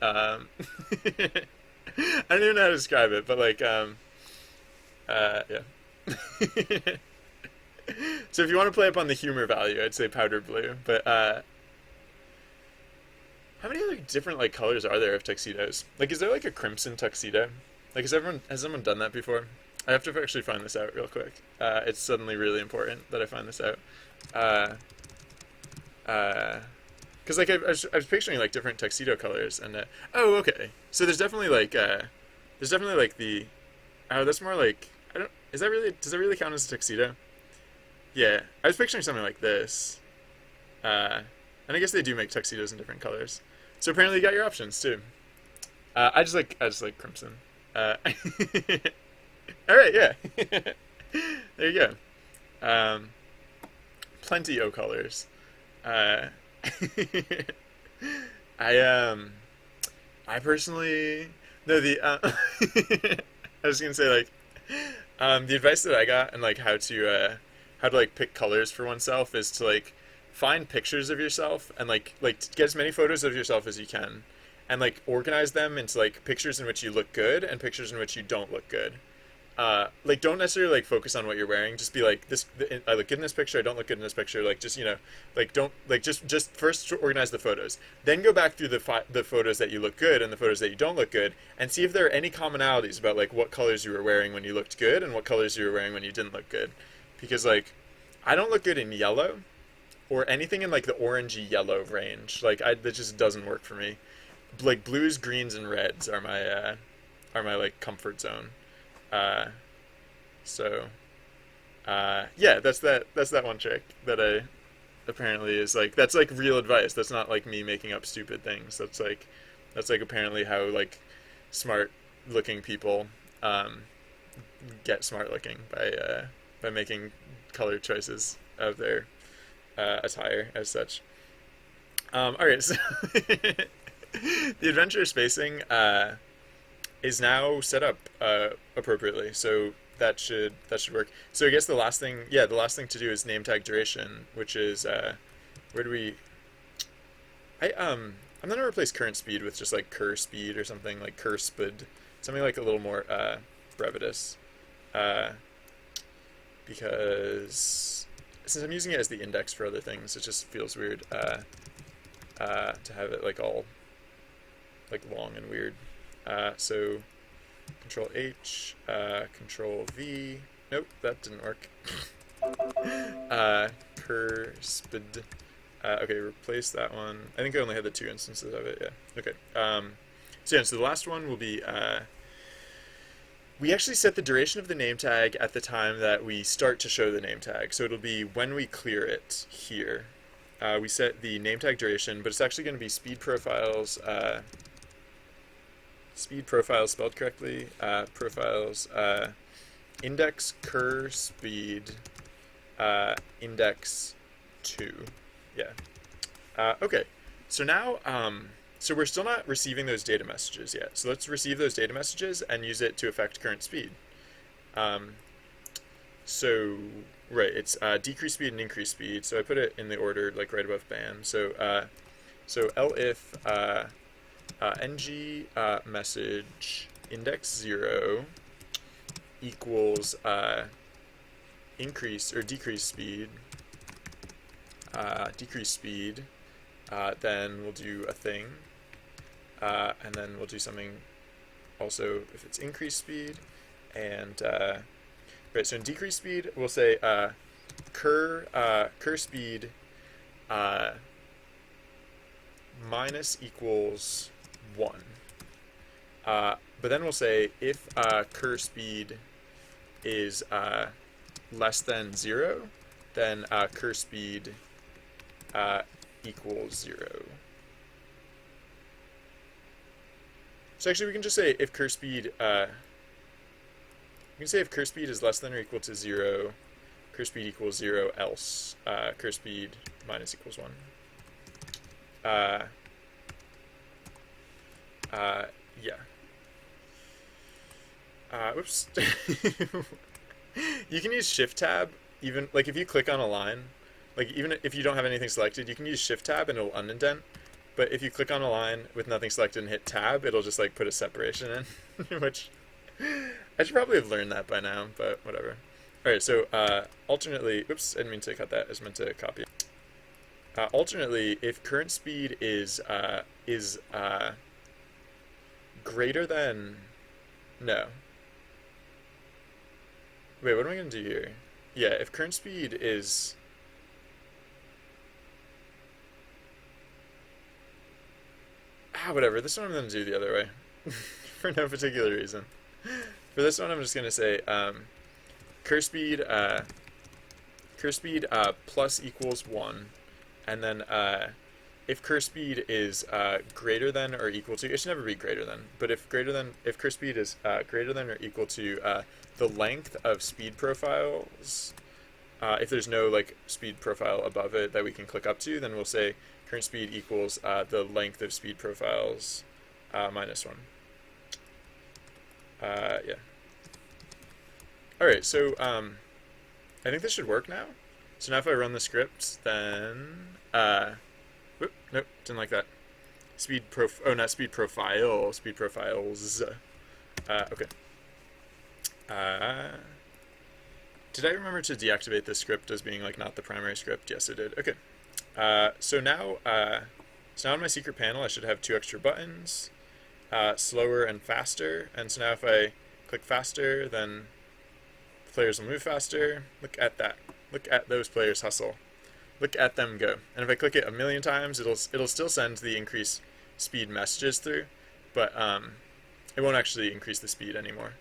um I don't even know how to describe it, but like yeah. So if you want to play up on the humor value, I'd say powder blue. But how many other different like colors are there of tuxedos? Like, is there like a crimson tuxedo? Like, has someone done that before? I have to actually find this out real quick. It's suddenly really important that I find this out. Uh, because like I was picturing like different tuxedo colors, and oh, okay. So there's definitely like the oh, that's more like I don't. Is that really, does that really count as a tuxedo? Yeah, I was picturing something like this. Uh, and I guess they do make tuxedos in different colors. So apparently you got your options too. I just like crimson. Uh, all right, yeah. There you go. Um, plenty of colors. Uh, I I personally no the I was gonna say like the advice that I got and like how to like pick colors for oneself is to like find pictures of yourself and like get as many photos of yourself as you can and like organize them into like pictures in which you look good and pictures in which you don't look good. Like don't necessarily like focus on what you're wearing. Just be like this. I look good in this picture. I don't look good in this picture. Like just, you know, like don't like just first organize the photos. Then go back through the photos that you look good and the photos that you don't look good, and see if there are any commonalities about like what colors you were wearing when you looked good and what colors you were wearing when you didn't look good. Because like I don't look good in yellow or anything in like the orangey yellow range. Like that just doesn't work for me. Like blues, greens, and reds are my like comfort zone. Uh, so, yeah, that's that one trick that I apparently is like, that's like real advice. That's not like me making up stupid things. That's like apparently how like smart looking people, um, get smart looking by making color choices of their, attire as such. All right, so the adventure spacing, is now set up appropriately, so that should work. So I guess the last thing to do is name tag duration, which is where do we? I'm gonna replace current speed with just like cur speed or something like cur spid, something like a little more brevitus, uh, because since I'm using it as the index for other things, it just feels weird to have it like all like long and weird. So Control H, Control V. Nope, that didn't work. Cursped. Okay, replace that one. I think I only had the two instances of it. Yeah. Okay. So yeah. So the last one will be. We actually set the duration of the name tag at the time that we start to show the name tag. So it'll be when we clear it here. We set the name tag duration, but it's actually going to be speed profiles. Speed profiles spelled correctly. Profiles. Index cur speed. Index 2. Yeah. Okay. So now, so we're still not receiving those data messages yet. So let's receive those data messages and use it to affect current speed. So right, it's decrease speed and increase speed. So I put it in the order like right above bam. So so elif ng message index 0 equals increase or decrease speed. Decrease speed. Then we'll do a thing, and then we'll do something also if it's increase speed, and right. So in decrease speed, we'll say cur speed minus equals 1. But then we'll say if cur speed is less than 0, then cur speed equals 0. So actually we can just say if cur speed, we can say if cur speed is less than or equal to 0, cur speed equals 0, else cur speed minus equals 1. Yeah. Whoops. You can use Shift Tab even like if you click on a line, like even if you don't have anything selected, you can use Shift Tab and it'll unindent. But if you click on a line with nothing selected and hit Tab, it'll just like put a separation in, which I should probably have learned that by now, but whatever. All right, so alternately, oops, I didn't mean to cut that. I just meant to copy. Alternately, if current speed is greater than, no. Wait, what am I gonna do here? Yeah, if current speed is, whatever. This one I'm gonna do the other way, for no particular reason. For this one, I'm just gonna say curve speed plus equals 1, and then if curve speed is greater than or equal to, it should never be greater than, but if curve speed is greater than or equal to the length of speed profiles, if there's no like speed profile above it that we can click up to, then we'll say current speed equals the length of speed profiles minus 1. Yeah. All right, so I think this should work now. So now if I run the script, then whoop, nope, didn't like that. Not speed profile, speed profiles. Okay. Did I remember to deactivate this script as being like not the primary script? Yes, I did. Okay. So now in my secret panel, I should have 2 extra buttons, slower and faster. And so now if I click faster, then the players will move faster. Look at that. Look at those players hustle. Look at them go. And if I click it a million times, it'll still send the increased speed messages through, but it won't actually increase the speed anymore.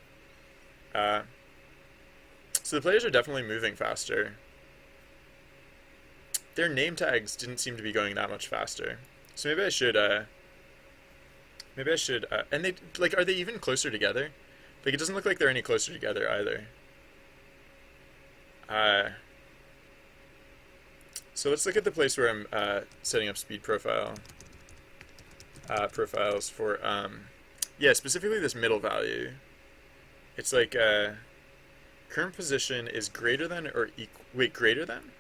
So the players are definitely moving faster. Their name tags didn't seem to be going that much faster. So maybe I should, and they, like, are they even closer together? Like, it doesn't look like they're any closer together either. So let's look at the place where I'm setting up speed profiles for, yeah, specifically this middle value. It's like current position is greater than or greater than?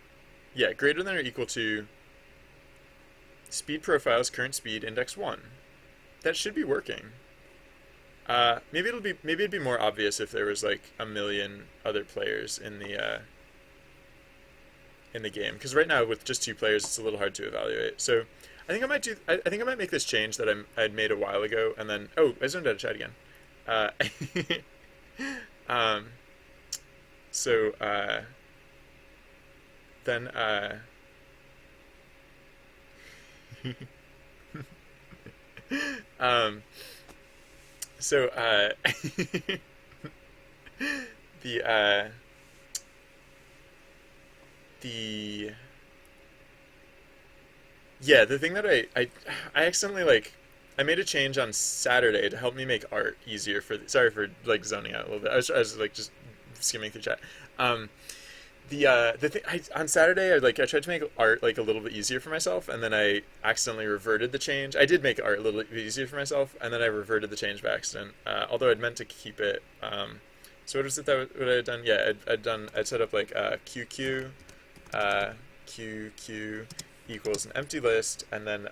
Yeah, greater than or equal to speed profiles current speed index 1. That should be working. Maybe it'd be more obvious if there was like a million other players in the game, because right now with just 2 players it's a little hard to evaluate. So I think I might make this change that I'd made a while ago, and then I zoned out of chat again. So then so the yeah, the thing that I accidentally, like, I made a change on Saturday to help me make art easier sorry for like zoning out a little bit. I was like just skimming through chat. The thing on Saturday, I tried to make art like a little bit easier for myself, and then I accidentally reverted the change. I did make art a little bit easier for myself, and then I reverted the change by accident. Although I'd meant to keep it. So what was it what I had done? Yeah, I'd set up like QQ, QQ equals an empty list, and then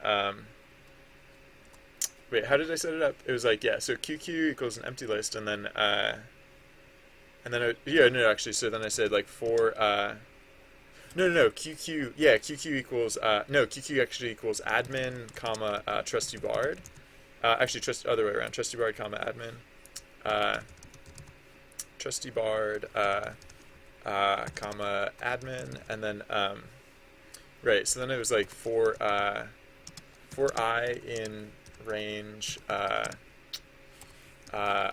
wait, how did I set it up? It was like, yeah, so QQ equals an empty list, and then actually, so then I said like for QQ, yeah, QQ equals QQ actually equals admin comma trusty bard, actually other way around, trusty bard comma admin, trusty bard comma admin, and then right, so then it was like for I in range I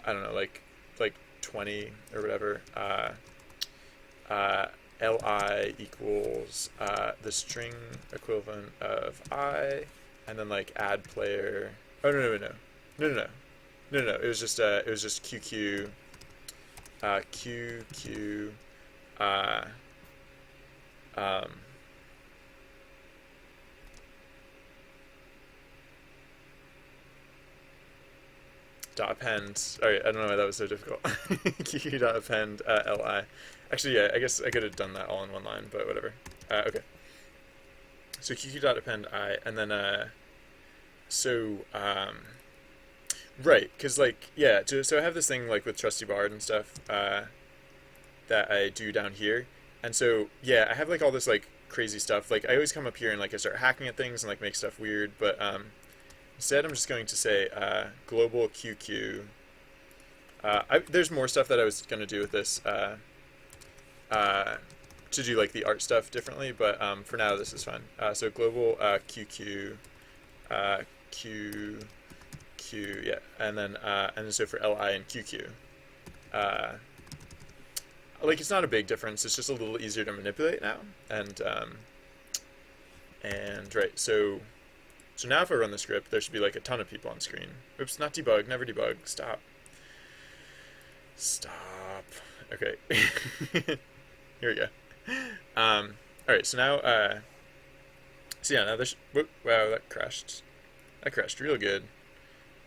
don't know, like 20 or whatever, li equals the string equivalent of I, and then like add player. Oh no, it was just QQ QQ dot append. All right, I don't know why that was so difficult. QQ dot append li. Actually, yeah, I guess I could have done that all in one line, but whatever. Okay. So QQ dot append I, and then right, because like yeah, so I have this thing like with Trusty Bard and stuff that I do down here, and so yeah, I have like all this like crazy stuff. Like I always come up here and like I start hacking at things and like make stuff weird, but instead I'm just going to say global QQ. There's more stuff that I was going to do with this to do like the art stuff differently, but for now this is fine. So global QQ Q yeah, and then so for li and QQ. Like it's not a big difference. It's just a little easier to manipulate now, and right. So now if I run the script, there should be like a ton of people on screen. Oops, not debug. Never debug. Stop. Okay. Here we go. All right. So now so yeah. Now there's. Whoop, wow, that crashed. That crashed real good.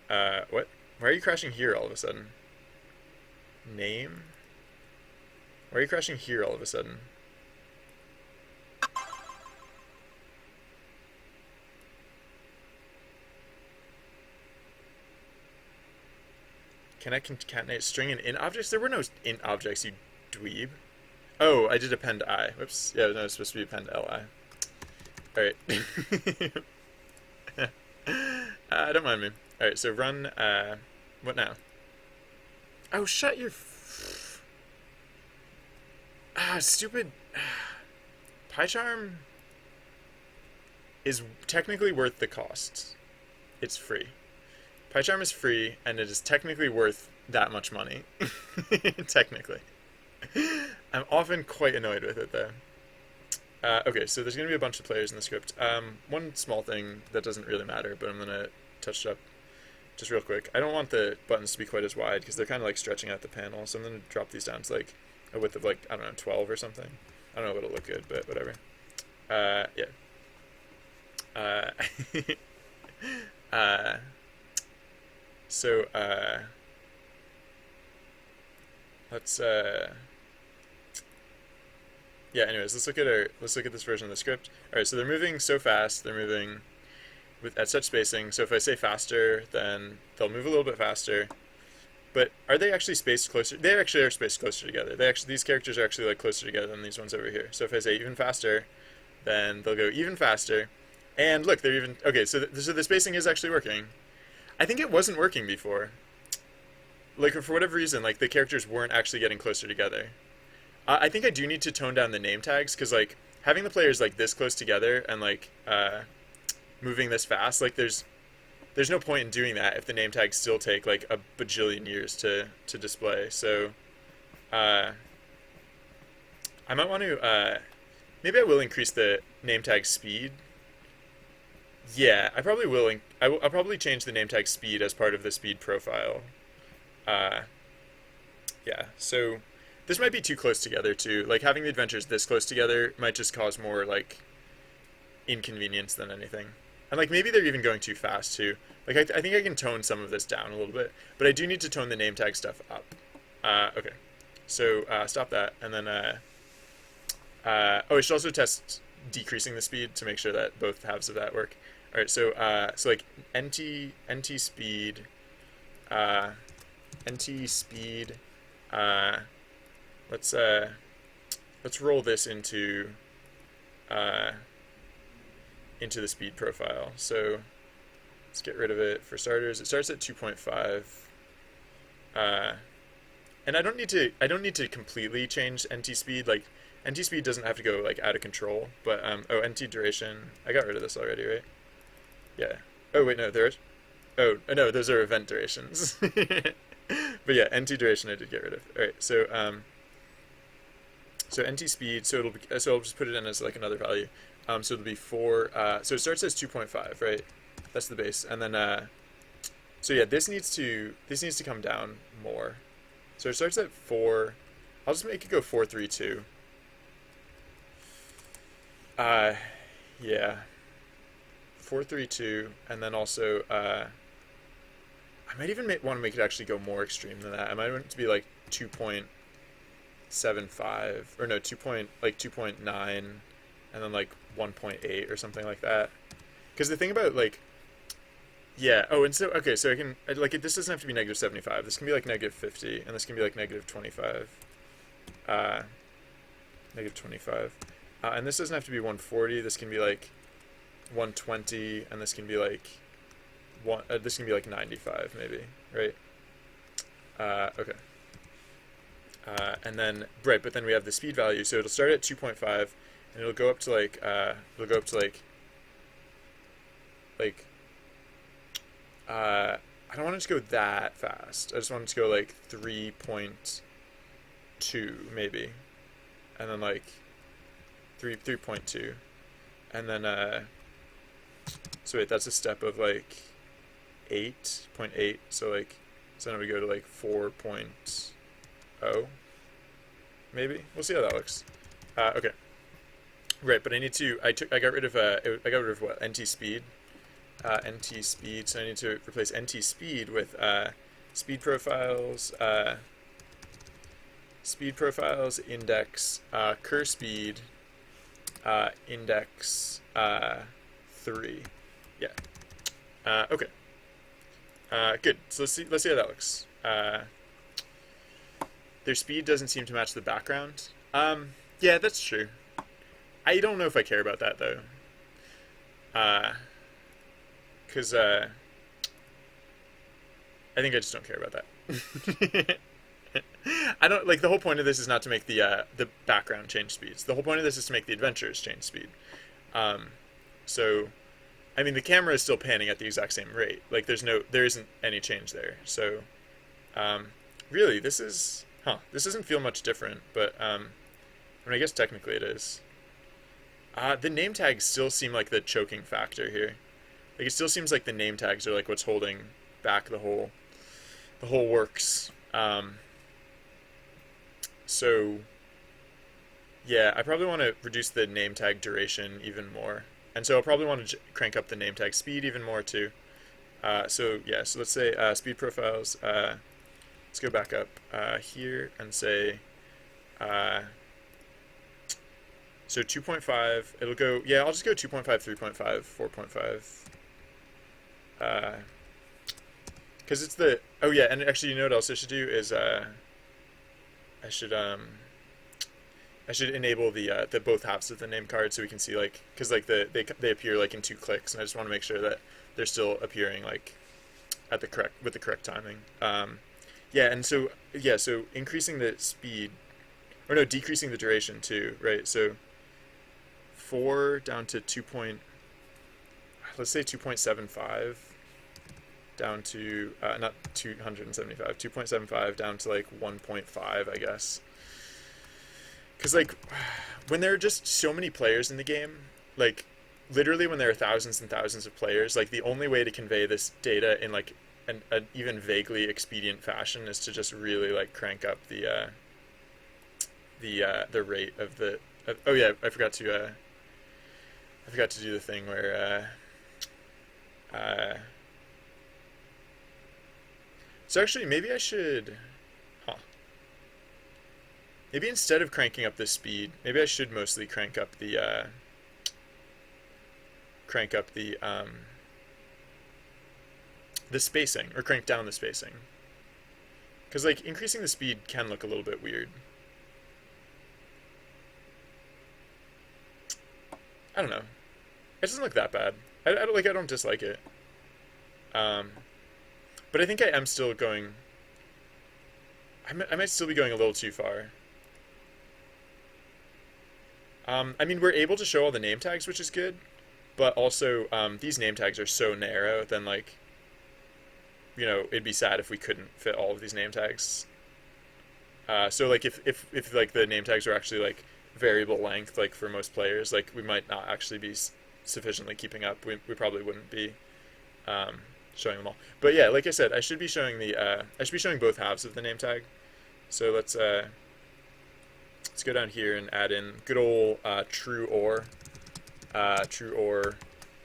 What? Why are you crashing here all of a sudden? Name? Why are you crashing here all of a sudden? Can I concatenate string and int objects? There were no int objects, you dweeb. Oh, I did append I. Whoops. Yeah, no, it's supposed to be append li. Alright. Don't mind me. Alright, so run, what now? Oh, shut your... stupid... PyCharm is technically worth the cost. It's free. PyCharm is free, and it is technically worth that much money. Technically. I'm often quite annoyed with it, though. Okay, so there's going to be a bunch of players in the script. One small thing that doesn't really matter, but I'm going to touch it up just real quick. I don't want the buttons to be quite as wide, because they're kind of like stretching out the panel, so I'm going to drop these down to like a width of like, I don't know, 12 or something. I don't know if it'll look good, but whatever. Yeah. So, let's, yeah, anyways, let's look at this version of the script. Alright, so they're moving so fast, they're moving at such spacing, so if I say faster, then they'll move a little bit faster. But are they actually spaced closer? They actually are spaced closer together. These characters are actually like closer together than these ones over here. So if I say even faster, then they'll go even faster. And look, they're even, okay, so the spacing is actually working. I think it wasn't working before. Like, for whatever reason, like, the characters weren't actually getting closer together. I think I do need to tone down the name tags, because, like, having the players, like, this close together and, like, moving this fast, like, there's no point in doing that if the name tags still take, like, a bajillion years to display. So, I might want to, maybe I will increase the name tag speed. Yeah, I probably will. I'll probably change the name tag speed as part of the speed profile. Yeah, so this might be too close together too. Like having the adventures this close together might just cause more like inconvenience than anything. And like maybe they're even going too fast too. Like I think I can tone some of this down a little bit, but I do need to tone the name tag stuff up. Okay, so stop that, and then oh, I should also test decreasing the speed to make sure that both halves of that work. All right, so like NT speed, let's roll this into the speed profile. So let's get rid of it for starters. It starts at 2.5, and I don't need to completely change NT speed. Like NT speed doesn't have to go like out of control, but oh, NT duration, I got rid of this already, right? Yeah. Oh wait, no, there's. Oh no, those are event durations. But yeah, NT duration I did get rid of. All right, so so NT speed, so I'll just put it in as like another value. So it'll be 4. So it starts as 2.5, right? That's the base, and then so yeah, this needs to come down more. So it starts at 4. I'll just make it go 432. Yeah. 432, and then also I might even want to make it actually go more extreme than that. I might want it to be like 2.75 or no 2.9 and then like 1.8 or something like that. Because the thing about like yeah, oh, and so okay, so I can like this doesn't have to be -75. This can be like -50, and this can be like -25, uh, -25, and this doesn't have to be 140. This can be like 120, and this can be like this can be like 95 maybe, right? Okay. And then right, but then we have the speed value, so it'll start at 2.5, and it'll go up to like I don't want it to go that fast. I just want it to go like 3.2 maybe, and then like 3.2, and then so wait, that's a step of like 8.8. So then we go to like 4.0 maybe. We'll see how that looks. Okay. Right, but I need to. I got rid of what, NT speed. NT speed. So I need to replace NT speed with speed profiles. Speed profiles index cur speed index 3. Yeah. Okay. Good. So let's see how that looks. Their speed doesn't seem to match the background. Yeah, that's true. I don't know if I care about that though. Because I think I just don't care about that. I don't like the whole point of this is not to make the background change speeds. The whole point of this is to make the adventures change speed. So, I mean, the camera is still panning at the exact same rate. Like there isn't any change there. So, really, this doesn't feel much different. But I mean, I guess technically it is. The name tags still seem like the choking factor here. Like it still seems like the name tags are like what's holding back the whole works. So yeah, I probably want to reduce the name tag duration even more, and so I'll probably want to crank up the name tag speed even more too. So yeah, so let's say speed profiles. Let's go back up here and say. So 2.5, it'll go, yeah, I'll just go 2.5, 3.5, 4.5. Because it's the, oh yeah, and actually, you know what else I should do is, I should enable the both halves of the name card so we can see, like, because, like, they appear, like, in 2 clicks, and I just want to make sure that they're still appearing, like, with the correct timing. Yeah, and so, yeah, so increasing the speed, or no, decreasing the duration too, right? So 4 down to let's say 2.75 down to not 275, 2.75 down to like 1.5, I guess. Because like when there are just so many players in the game, like literally when there are thousands and thousands of players, like the only way to convey this data in like an even vaguely expedient fashion is to just really like crank up the rate of the. Oh yeah, I forgot to do the thing where. So actually, maybe I should. Maybe instead of cranking up the speed, maybe I should mostly crank up the. The spacing, or crank down the spacing. Because like increasing the speed can look a little bit weird. I don't know. It doesn't look that bad. I don't dislike it. But I think I am still going. I might still be going a little too far. I mean, we're able to show all the name tags, which is good, but also these name tags are so narrow. Then like, you know, it'd be sad if we couldn't fit all of these name tags. So like if like the name tags were actually like variable length, like for most players, like we might not actually be sufficiently keeping up. We probably wouldn't be showing them all. But yeah, like I said, I should be showing both halves of the name tag. So let's go down here and add in good old true or,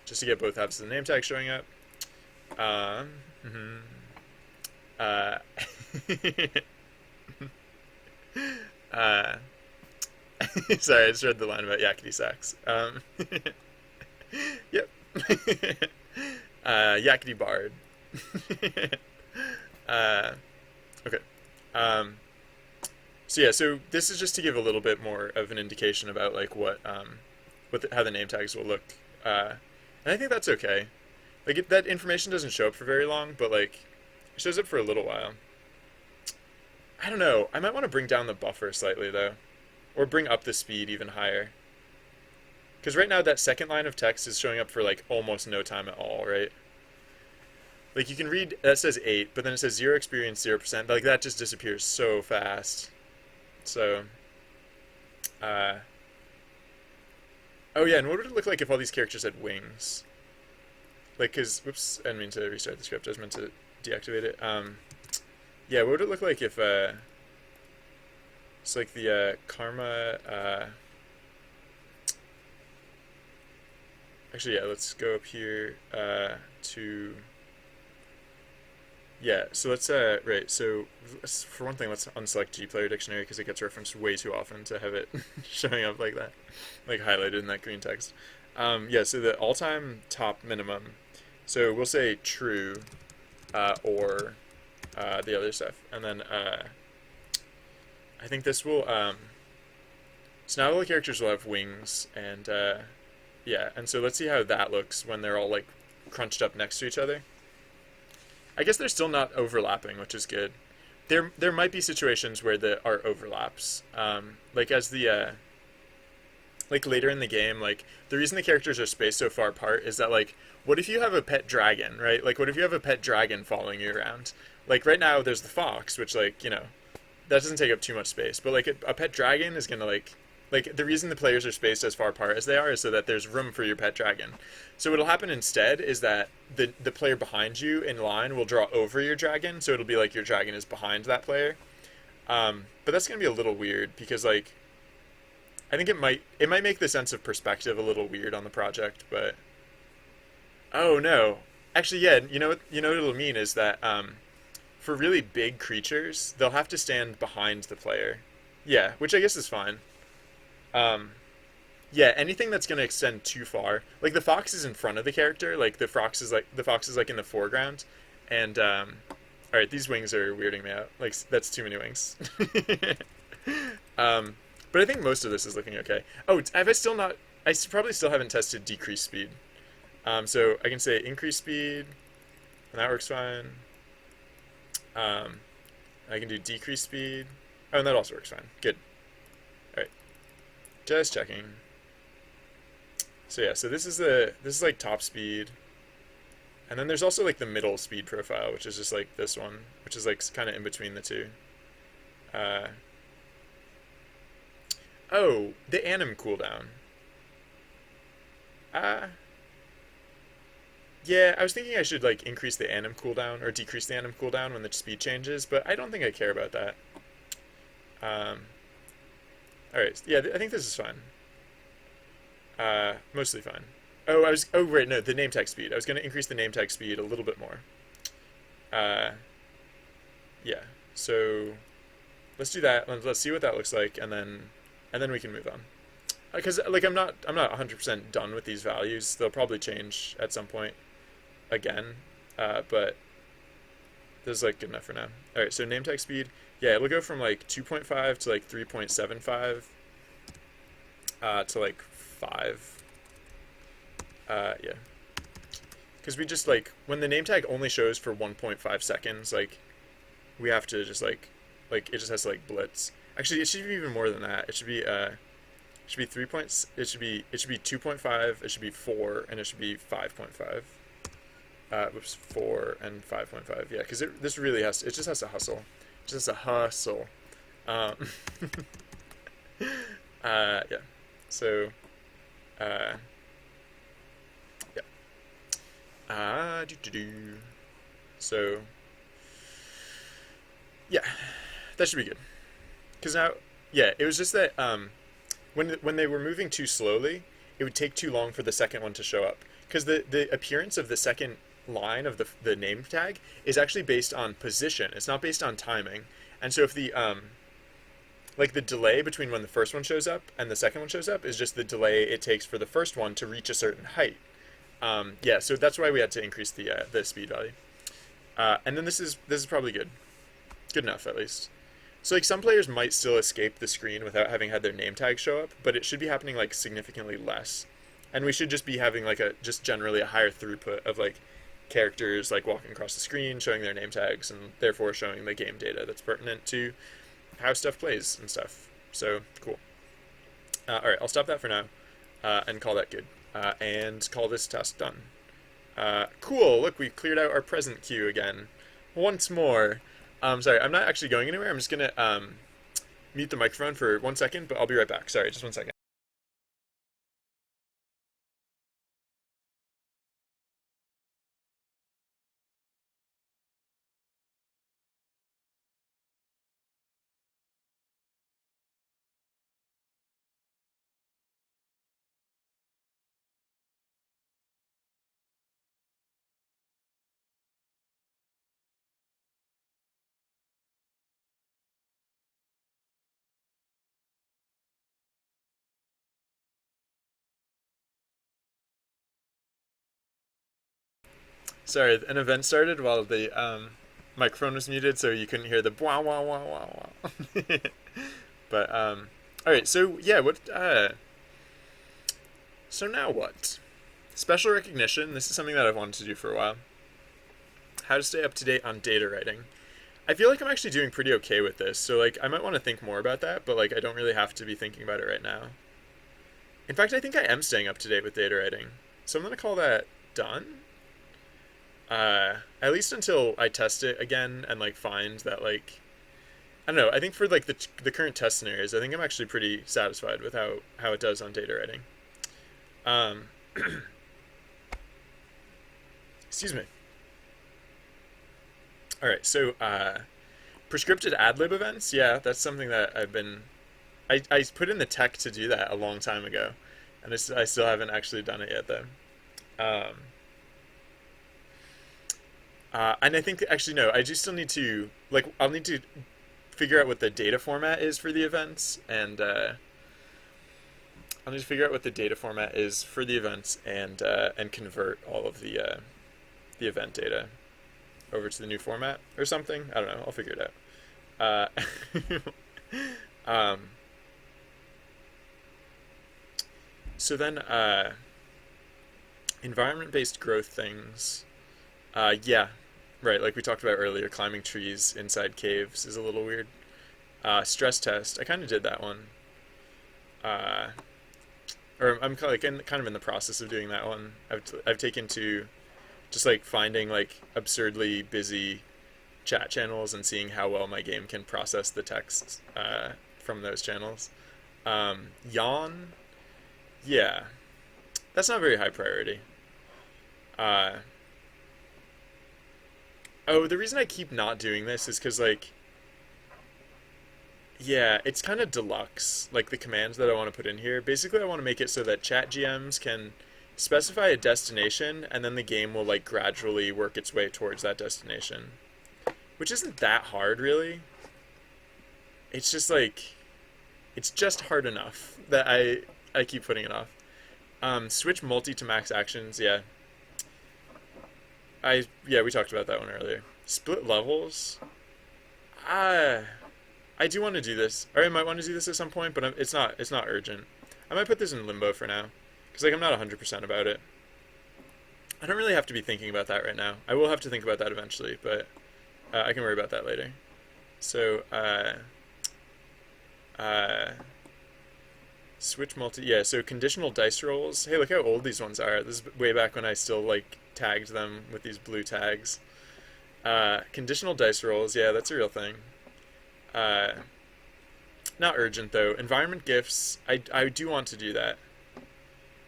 just to get both halves of the name tag showing up. Uh, uh, sorry, I just read the line about yakety sax. Yep. Yakety bard. uh, okay. Um, so yeah, so this is just to give a little bit more of an indication about like how the name tags will look, and I think that's okay. Like that information doesn't show up for very long, but like it shows up for a little while. I don't know. I might want to bring down the buffer slightly though, or bring up the speed even higher. Because right now that second line of text is showing up for like almost no time at all, right? Like you can read that says 8, but then it says 0 experience 0%. Like that just disappears so fast. So, uh, oh yeah, and what would it look like if all these characters had wings? Like, cause, whoops, I didn't mean to restart the script. I was meant to deactivate it. Yeah, what would it look like if it's like the karma. Actually, yeah, let's go up here to. Yeah, so let's right. So for one thing, let's unselect GPlayer dictionary because it gets referenced way too often to have it showing up like that, like highlighted in that green text. Yeah, so the all-time top minimum. So we'll say true, or the other stuff, and then I think this will. So now all the characters will have wings, and yeah, and so let's see how that looks when they're all like crunched up next to each other. I guess they're still not overlapping, which is good. There might be situations where there are overlaps, like as the like later in the game, like the reason the characters are spaced so far apart is that like what if you have a pet dragon, right? Like what if you have a pet dragon following you around? Like right now there's the fox, which like that doesn't take up too much space, but like a pet dragon is gonna like the reason the players are spaced as far apart as they are is so that there's room for your pet dragon. So what'll happen instead is that the player behind you in line will draw over your dragon, so it'll be like your dragon is behind that player. But that's gonna be a little weird because like I think it might make the sense of perspective a little weird on the project, but oh no, actually yeah, you know what it'll mean is that for really big creatures they'll have to stand behind the player. Yeah, which I guess is fine. Um, yeah, anything that's going to extend too far, like the fox is in front of the character, like the fox is like in the foreground, and all right, these wings are weirding me out. Like that's too many wings. um, but I think most of this is looking okay. Oh, have I still not? Probably still haven't tested decrease speed. So I can say increase speed, and that works fine. I can do decrease speed. Oh, and that also works fine. Good. All right. Just checking. So yeah, so this is like top speed, and then there's also like the middle speed profile, which is just like this one, which is like kind of in between the two. Oh, the anim cooldown. Yeah, I was thinking I should like increase the anim cooldown or decrease the anim cooldown when the speed changes, but I don't think I care about that. All right, yeah, I think this is fine. Mostly fine. Oh right, no, the name tag speed. I was going to increase the name tag speed a little bit more. Yeah, so let's do that. Let's see what that looks like, and then we can move on. Because like I'm not 100% done with these values. They'll probably change at some point again, but this is like good enough for now. All right, so name tag speed. Yeah, it'll go from like 2.5 to like 3.75 to like 5. Yeah. Because we just like, when the name tag only shows for 1.5 seconds, like, we have to just like it just has to like blitz. Actually, it should be even more than that. It should be 3 points. It should be 2.5. It should be 4, and it should be 5.5. Whoops, 4 and 5.5. Yeah, because this really has to, it just has to hustle. It just has to hustle. Yeah. So, yeah. So, yeah, that should be good. Because now, yeah, it was just that when they were moving too slowly, it would take too long for the second one to show up. Because the appearance of the second line of the name tag is actually based on position. It's not based on timing. And so if the like the delay between when the first one shows up and the second one shows up is just the delay it takes for the first one to reach a certain height. Yeah, so that's why we had to increase the speed value. And then this is probably good enough at least. So like some players might still escape the screen without having had their name tag show up, but it should be happening like significantly less. And we should just be having like a just generally a higher throughput of like characters like walking across the screen, showing their name tags, and therefore showing the game data that's pertinent to how stuff plays and stuff. So cool. All right, I'll stop that for now and call that good and call this task done. Cool. Look, we cleared out our present queue again once more. Sorry, I'm not actually going anywhere. I'm just gonna mute the microphone for 1 second, but I'll be right back. Sorry, just 1 second. Sorry, an event started while the microphone was muted, so you couldn't hear the wah wah wah wah wah. But all right. So yeah, what? So now what? Special recognition. This is something that I've wanted to do for a while. How to stay up to date on data writing. I feel like I'm actually doing pretty okay with this. So like I might want to think more about that, but like I don't really have to be thinking about it right now. In fact, I think I am staying up to date with data writing. So I'm gonna call that done. At least until I test it again and like find that like I don't know. I think for like the current test scenarios, I think I'm actually pretty satisfied with how it does on data writing. Um, excuse me. All right, so prescripted ad lib events. Yeah, that's something that I put in the tech to do that a long time ago, and I still haven't actually done it yet though. Um, and I think actually no, I do still need to like I'll need to figure out what the data format is for the events, and I'll need to figure out what the data format is for the events, and convert all of the event data over to the new format or something. I don't know. I'll figure it out. Um, so then, environment-based growth things. Yeah, right. Like we talked about earlier, climbing trees inside caves is a little weird. Stress test. I kind of did that one. Uh, or I'm kind of in the process of doing that one. I've taken to just like finding like absurdly busy chat channels and seeing how well my game can process the text from those channels. Yawn, yeah, that's not very high priority. Uh, oh, the reason I keep not doing this is because like yeah, it's kind of deluxe. Like the commands that I want to put in here. Basically, I want to make it so that chat GMs can specify a destination and then the game will like gradually work its way towards that destination. Which isn't that hard really. It's just like it's just hard enough that I keep putting it off. Switch multi to max actions, yeah. Yeah, we talked about that one earlier. Split levels. Ah, I do want to do this, or I might want to do this at some point, but it's not urgent. I might put this in limbo for now, because like I'm not 100% about it. I don't really have to be thinking about that right now. I will have to think about that eventually, but I can worry about that later. So uh, switch multi, yeah. So conditional dice rolls. Hey, look how old these ones are. This is way back when I still like tagged them with these blue tags. Conditional dice rolls, yeah, that's a real thing. Uh, Not urgent though. Environment gifts, I do want to do that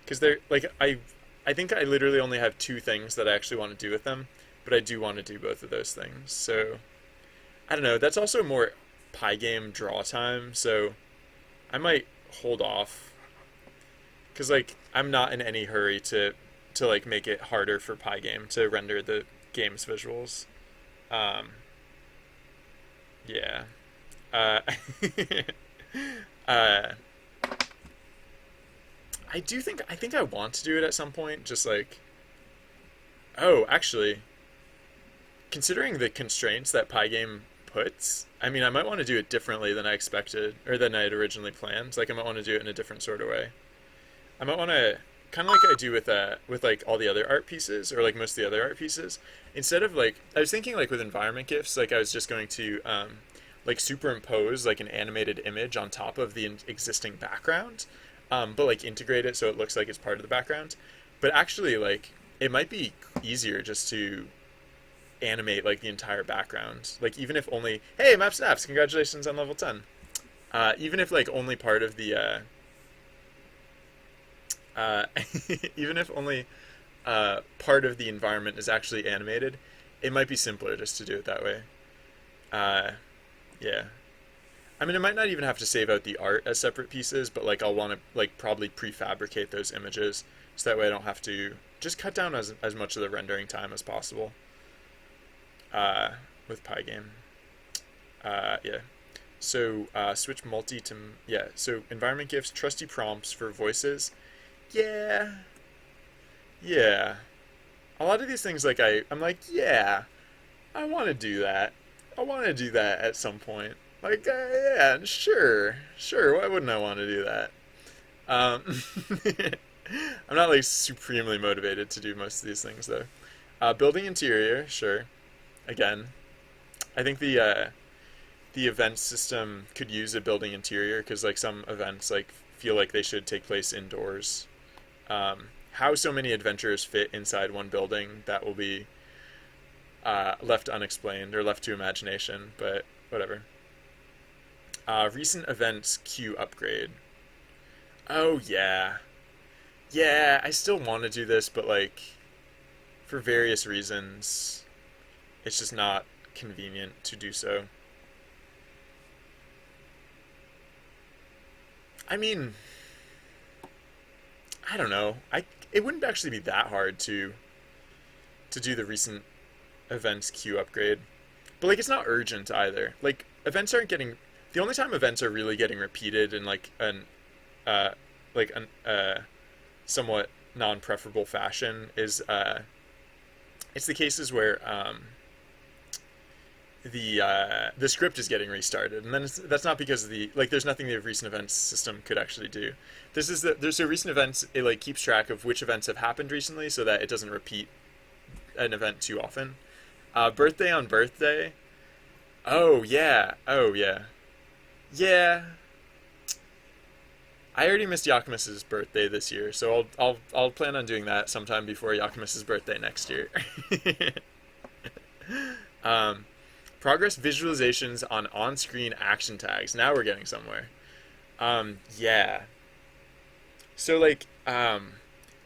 because they're like I think I literally only have two things that I actually want to do with them, but I do want to do both of those things. So I don't know. That's also more pie game draw time, so I might hold off because like I'm not in any hurry to to like make it harder for Pygame to render the game's visuals. Um, yeah. Uh, uh, I think I want to do it at some point. Just like, oh, actually, considering the constraints that Pygame puts, I mean, I might want to do it differently than I expected or than I had originally planned. Like, I might want to do it in a different sort of way. I might want to kind of like I do with like all the other art pieces or like most of the other art pieces. Instead of like, I was thinking like with environment GIFs, like I was just going to like superimpose like an animated image on top of the existing background, but like integrate it so it looks like it's part of the background. But actually, like it might be easier just to animate like the entire background. Like even if only, hey, Map Snaps, congratulations on level 10. Even if like only part of the uh, even if only part of the environment is actually animated, it might be simpler just to do it that way. Uh, yeah. I mean, I might not even have to save out the art as separate pieces, but like I'll want to like probably prefabricate those images so that way I don't have to just cut down as much of the rendering time as possible uh, with Pygame. Yeah. So switch multi to yeah. So environment GIFs, trusty prompts for voices. Yeah, yeah. A lot of these things, like I'm like, yeah, I want to do that. I want to do that at some point. Like, yeah, sure, sure. Why wouldn't I want to do that? Um, I'm not like supremely motivated to do most of these things though. Building interior, sure. Again, I think the event system could use a building interior because like some events like feel like they should take place indoors. How so many adventurers fit inside one building, that will be left unexplained or left to imagination, but whatever. Recent events queue upgrade. Oh, yeah. Yeah, I still want to do this, but like, for various reasons, it's just not convenient to do so. I mean, I don't know. It wouldn't actually be that hard to do the recent events queue upgrade. But like it's not urgent either. Like events aren't getting the only time events are really getting repeated in uh like an somewhat non-preferable fashion is it's the cases where the script is getting restarted, and then that's not because of the like. There's nothing the recent events system could actually do. There's a recent events. It like keeps track of which events have happened recently, so that it doesn't repeat an event too often. Birthday on birthday. Oh yeah. Oh yeah. Yeah. I already missed Yakimus's birthday this year, so I'll plan on doing that sometime before Yakimus's birthday next year. um, Progress visualizations on-screen action tags. Now we're getting somewhere. Yeah. So like,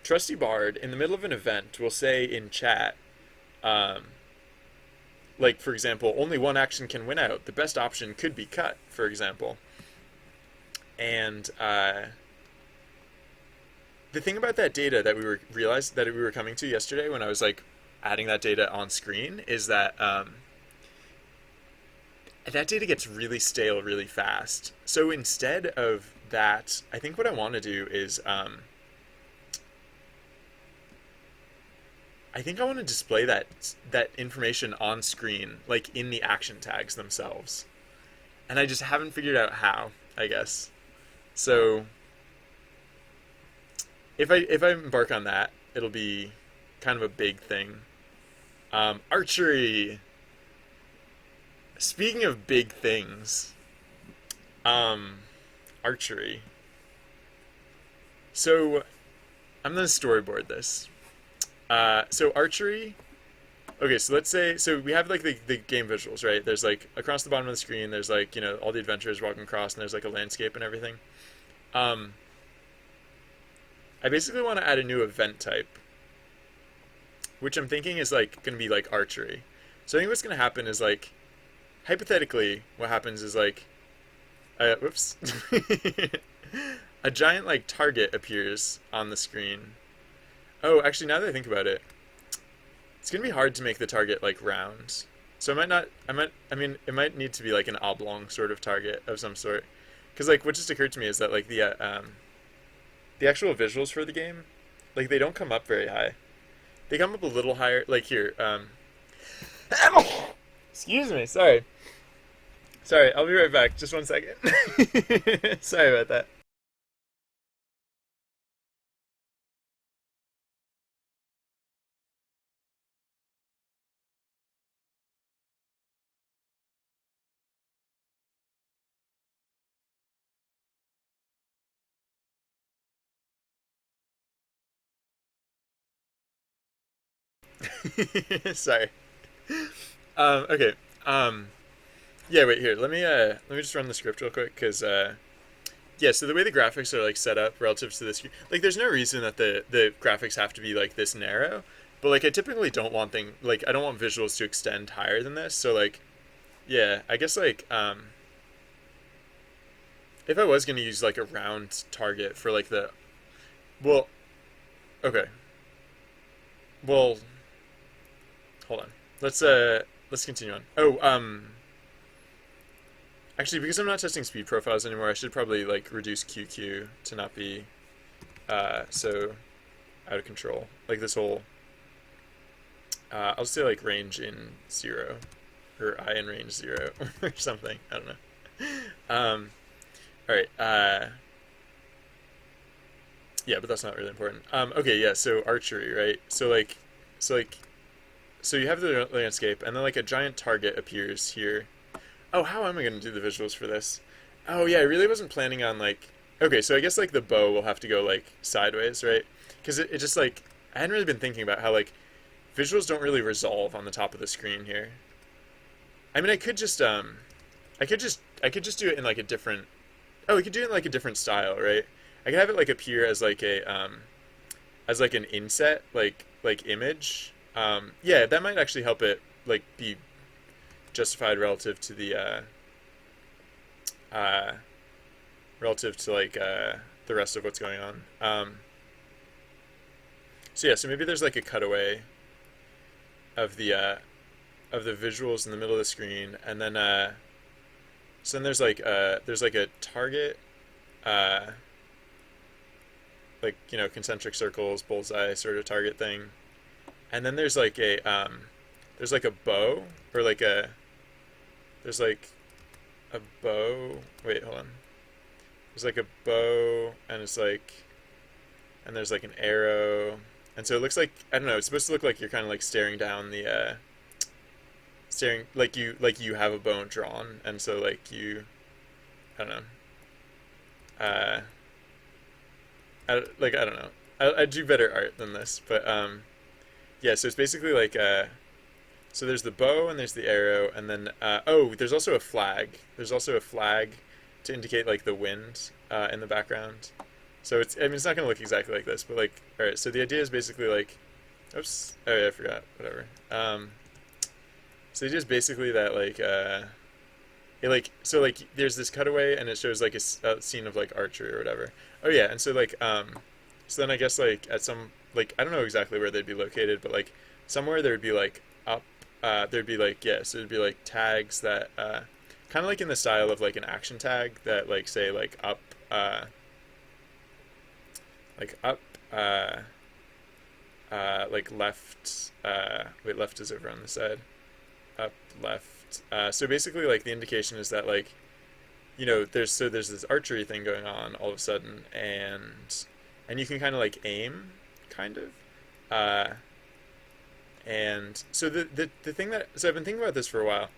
Trusty Bard in the middle of an event will say in chat, um, like for example, only one action can win out. The best option could be cut, for example. And the thing about that data that realized that we were coming to yesterday when I was like adding that data on screen is that that data gets really stale really fast. So instead of that, I think what I want to do is I think I want to display that information on screen, like in the action tags themselves. And I just haven't figured out how, I guess. So if I embark on that, it'll be kind of a big thing. Archery. Speaking of big things, archery. So I'm gonna storyboard this. So archery. Okay, so let's say we have like the game visuals, right? There's like across the bottom of the screen. There's like all the adventurers walking across, and there's like a landscape and everything. I basically want to add a new event type, which I'm thinking is like going to be like archery. So I think what's going to happen is like, hypothetically, what happens is like, whoops, a giant like target appears on the screen, Oh, actually, now that I think about it, it's gonna be hard to make the target like round. So I might not. I might. I mean, it might need to be like an oblong sort of target of some sort. Because like what just occurred to me is that like the actual visuals for the game, like they don't come up very high. They come up a little higher. Like here. Excuse me. Sorry. Sorry. I'll be right back. Just 1 second. Sorry about that. Sorry. Okay. Yeah. Wait here. Let me just run the script real quick because yeah. So the way the graphics are like set up relative to this, like, there's no reason that the graphics have to be like this narrow. But like, I typically don't want I don't want visuals to extend higher than this. So like, yeah. I guess like if I was gonna use like a round target for like the well, okay. Well, hold on. Let's continue on. Oh, actually, because I'm not testing speed profiles anymore, I should probably like reduce QQ to not be so out of control. Like this whole, I'll say like range in 0, or I in range 0, or something. I don't know. All right. Yeah, but that's not really important. Okay, yeah. So archery, right? So like, so you have the landscape, and then like a giant target appears here. Oh, how am I going to do the visuals for this? Oh yeah, I really wasn't planning on like. Okay, so I guess like the bow will have to go like sideways, right? Because it just like I hadn't really been thinking about how like visuals don't really resolve on the top of the screen here. I mean, I could just do it in like a different. Oh, we could do it in like a different style, right? I could have it like appear as like an inset, like image. Yeah, that might actually help it like be justified relative to the uh, relative to like the rest of what's going on. So yeah, so maybe there's like a cutaway of the visuals in the middle of the screen, and then so then there's like a target, uh, like concentric circles, bullseye sort of target thing, and then there's like a bow, or like a there's like a bow. Wait, hold on. There's like a bow, and and there's like an arrow, and so it looks like, I don't know. It's supposed to look like you're kind of like staring down the staring like you have a bow drawn, and so like I don't know. Uh, I don't know. I do better art than this, but yeah. So it's basically like so there's the bow and there's the arrow, and then oh, there's also a flag. There's also a flag to indicate like the wind in the background. So I mean, it's not gonna look exactly like this, but like, all right. So the idea is basically like, oops, oh yeah, I forgot. Whatever. So the idea is basically that like, there's this cutaway, and it shows like a scene of like archery or whatever. Oh yeah, and so like so then I guess like at some, like, I don't know exactly where they'd be located, but like somewhere there would be like up, there'd be like, yeah, so it'd be like tags that kind of like in the style of like an action tag that like say like up uh like left, wait, left is over on the side, up, left, so basically like the indication is that like there's this archery thing going on all of a sudden, and you can kind of like aim, kind of, uh and so the thing that, so I've been thinking about this for a while,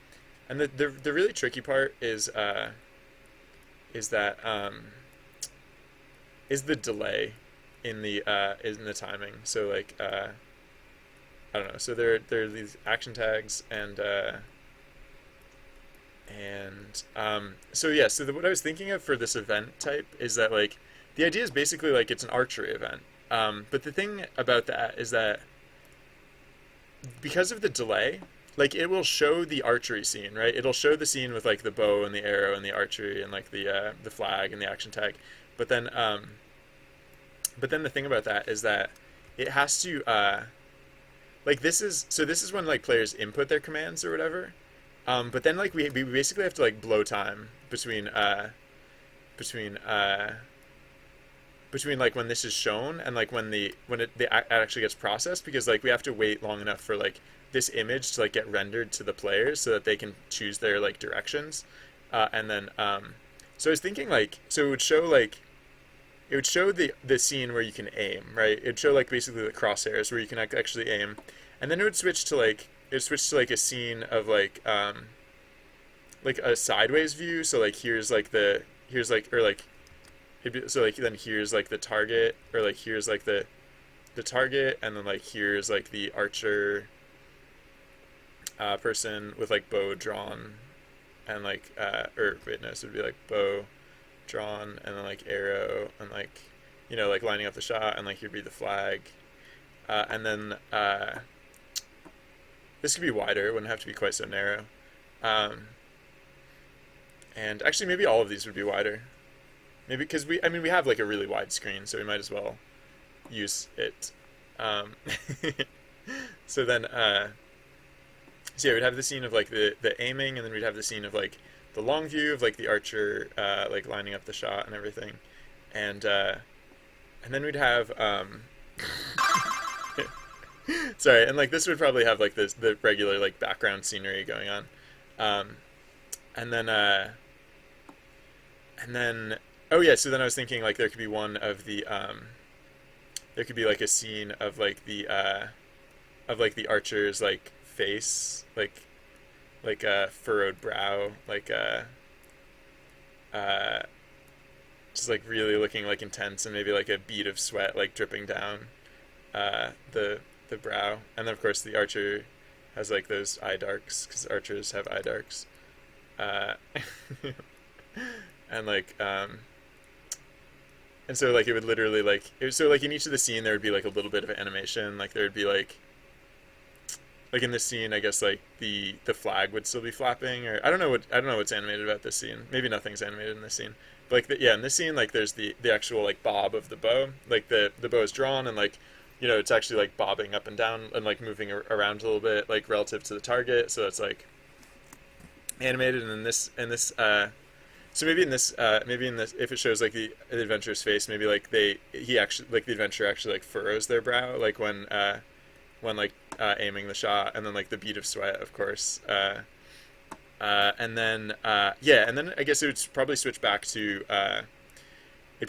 and the really tricky part is that is the delay in the timing. So like I don't know. So there are these action tags, and so yeah. So what I was thinking of for this event type is that like the idea is basically like it's an archery event. But the thing about that is that because of the delay, like it will show the archery scene, right? It'll show the scene with like the bow and the arrow and the archery and like the flag and the action tag. But then um, but then the thing about that is that it has to like this is when like players input their commands or whatever. But then like we basically have to like blow time between between like when this is shown and like when it actually gets processed, because like we have to wait long enough for like this image to like get rendered to the players so that they can choose their like directions, and then so I was thinking like so it would show the scene where you can aim, right? It'd show like basically the crosshairs where you can actually aim, and then it would switch to like a scene of like a sideways view. So like here's like or like so like then here's like the target, or like here's like the target, and then like here's like the archer person with like bow drawn, and like or wait no, so it'd be like bow drawn and then like arrow and like like lining up the shot, and like here'd be the flag, and then this could be wider. It wouldn't have to be quite so narrow. Um, and actually, maybe all of these would be wider. Maybe because we have like a really wide screen, so we might as well use it. Um, so then, so yeah, we'd have the scene of like the aiming, and then we'd have the scene of like the long view of like the archer like lining up the shot and everything, and then we'd have sorry, and like this would probably have like the regular like background scenery going on, um, and then and then oh yeah, so then I was thinking like there could be one of the there could be like a scene of like the archer's like face, like a furrowed brow, like uh just like really looking like intense, and maybe like a bead of sweat like dripping down the brow, and then of course the archer has like those eye darks because archers have eye darks, uh, and like and so like it would literally so like in each of the scene there would be like a little bit of animation, like there would be like in this scene, I guess like the flag would still be flapping, or I don't know what's animated about this scene. Maybe nothing's animated in this scene. But like yeah, in this scene, like there's the actual like bob of the bow, like the bow is drawn, and like it's actually like bobbing up and down and like moving around a little bit like relative to the target, so it's like animated. And in this so maybe in this if it shows like the adventurer's face, maybe like he actually like the adventurer actually like furrows their brow like when like aiming the shot, and then like the bead of sweat, of course, and then yeah, and then I guess it would probably switch back to the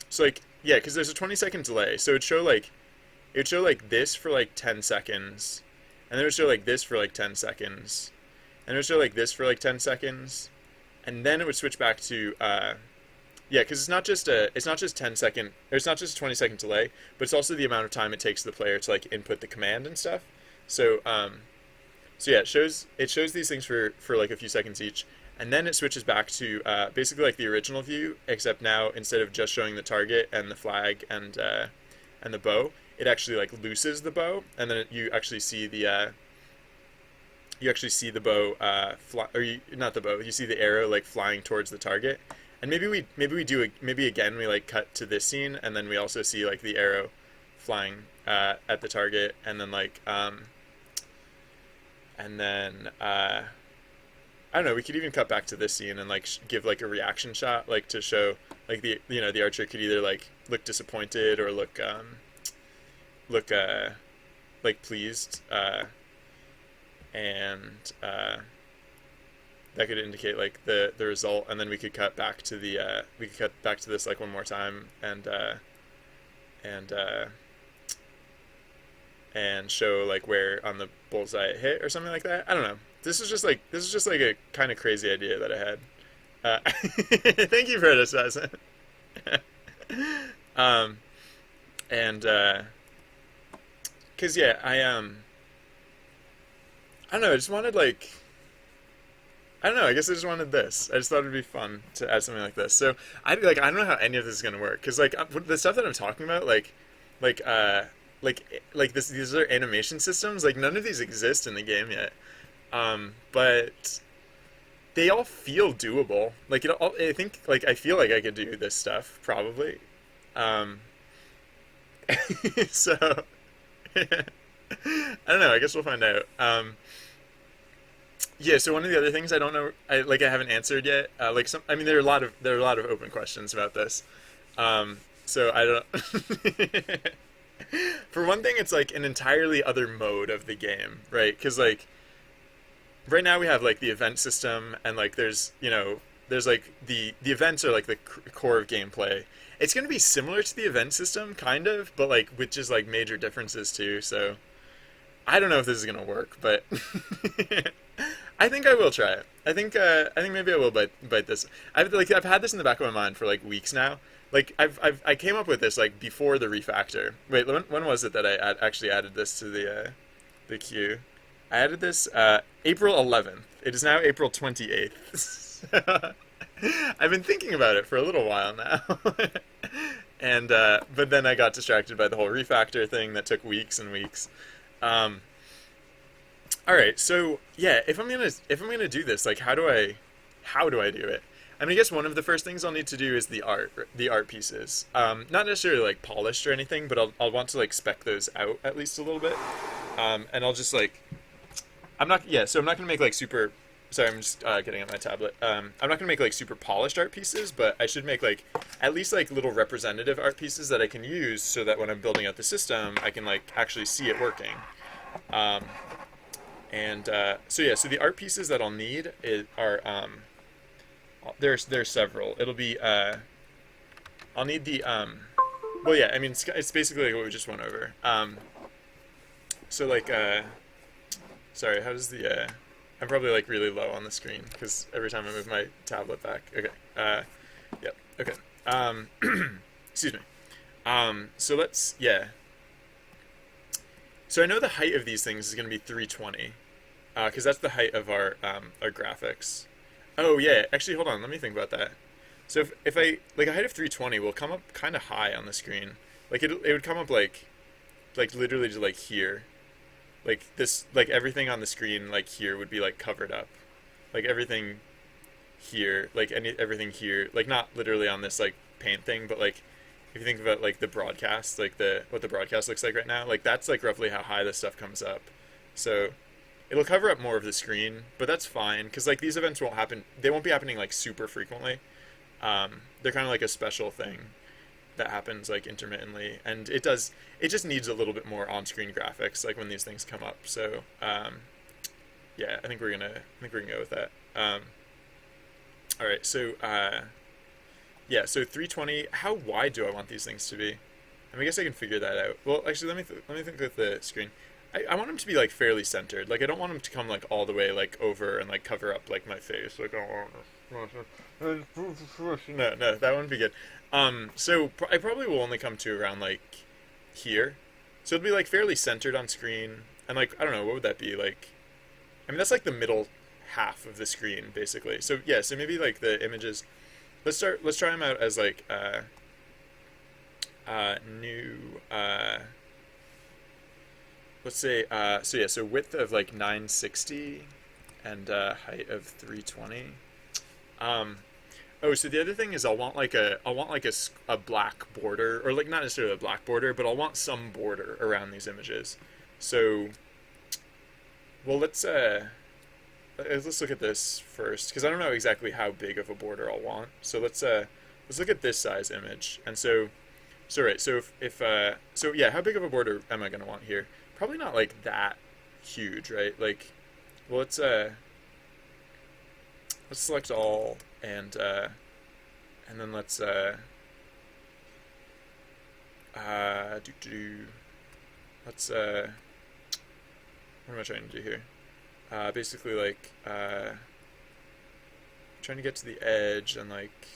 so like yeah, because there's a 20-second delay, so it would show like this for like 10 seconds, and then it would show like this for like 10 seconds, and it would show like this for like 10 seconds, and then it would switch back to yeah, because it's not just 10-second, or it's not just a 20-second delay, but it's also the amount of time it takes the player to like input the command and stuff. So so yeah, it shows these things for like a few seconds each, and then it switches back to basically like the original view, except now instead of just showing the target and the flag and the bow, it actually like looses the bow, and then you actually see the bow not the bow, you see the arrow like flying towards the target. And maybe again we like cut to this scene, and then we also see like the arrow flying at the target, and then I don't know, we could even cut back to this scene and like give like a reaction shot, like to show like the archer could either like look disappointed or look like pleased, and that could indicate like the result, and then we could cut back to this like one more time, and and show like where on the bullseye it hit or something like that. I don't know. This is just like a kind of crazy idea that I had. Thank you for it, Assassin. um, and cause yeah, I don't know. I just wanted like. I don't know. I guess I just wanted this. I just thought it'd be fun to add something like this. So I don't know how any of this is gonna work, because like the stuff that I'm talking about, like these are animation systems. Like none of these exist in the game yet, but they all feel doable. Like I think like I feel like I could do this stuff probably, um, So I don't know. I guess we'll find out. Yeah. So one of the other things I don't know, I haven't answered yet. I mean, there are a lot of open questions about this. So I don't. For one thing, it's like an entirely other mode of the game, right? Because like right now we have like the event system, and like there's like the events are like the core of gameplay. It's going to be similar to the event system, kind of, but like with just like major differences too. So I don't know if this is going to work, but I think I will try it. I think maybe I will bite this. I've had this in the back of my mind for like weeks now. Like I came up with this like before the refactor. Wait, when was it that actually added this to the queue? I added this April 11th. It is now April 28th. I've been thinking about it for a little while now. And but then I got distracted by the whole refactor thing that took weeks and weeks. Um, all right, so yeah, if I'm gonna do this, like, how do I do it? I mean, I guess one of the first things I'll need to do is the art pieces. Not necessarily like polished or anything, but I'll want to like spec those out at least a little bit. And I'll just like, I'm not, yeah, so I'm not gonna make like super. Sorry, I'm just getting at my tablet. I'm not gonna make like super polished art pieces, but I should make like at least like little representative art pieces that I can use, so that when I'm building out the system, I can like actually see it working. Um, so yeah, so the art pieces that I'll need are there's several. It'll be I'll need the well, yeah, I mean it's basically like what we just went over. So like sorry, how does the I'm probably like really low on the screen because every time I move my tablet back. Okay. Yep. Okay. Excuse me. So let's, yeah. So I know the height of these things is going to be 320, because that's the height of our graphics. Oh yeah, actually, hold on. Let me think about that. So if I like a height of 320 will come up kind of high on the screen. Like it would come up like literally to like here. Like this, like everything on the screen like here would be like covered up. Like everything here, like everything here, like not literally on this like paint thing, but like if you think about like the broadcast, like what the broadcast looks like right now, like that's like roughly how high this stuff comes up. So it'll cover up more of the screen, but that's fine because like these events won't happen. They won't be happening like super frequently. They're kind of like a special thing that happens like intermittently, and it just needs a little bit more on-screen graphics like when these things come up. So yeah, I think we're gonna go with that. All right, so yeah, so 320. How wide do I want these things to be? I mean, I guess I can figure that out. Well, actually, let me think with the screen. I want them to be like fairly centered. Like I don't want them to come like all the way like over and like cover up like my face. Like no, that wouldn't be good. So I probably will only come to around like here. So it'll be like fairly centered on screen, and like I don't know what would that be like. I mean that's like the middle half of the screen basically. So yeah, so maybe like the images. Let's try them out as like new let's say so yeah, so width of like 960 and height of 320. Oh, so the other thing is I'll want like a black border, or like not necessarily a black border, but I'll want some border around these images. So well, let's look at this first because I don't know exactly how big of a border I'll want. So let's look at this size image. And so right, so if so yeah, how big of a border am I going to want here? Probably not like that huge, right? Like well, let's select all and then let's let's what am I trying to do here? Basically like trying to get to the edge and like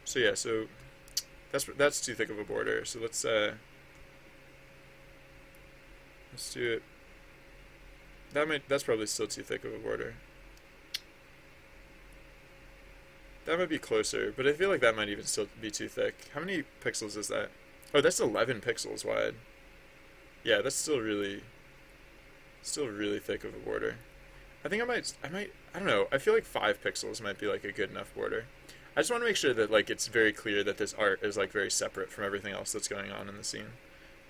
so yeah, so that's too thick of a border. So let's do it. That's probably still too thick of a border. That might be closer, but I feel like that might even still be too thick. How many pixels is that? Oh, that's 11 pixels wide. Yeah, that's still really thick of a border. I think I don't know. I feel like 5 pixels might be like a good enough border. I just want to make sure that like it's very clear that this art is like very separate from everything else that's going on in the scene.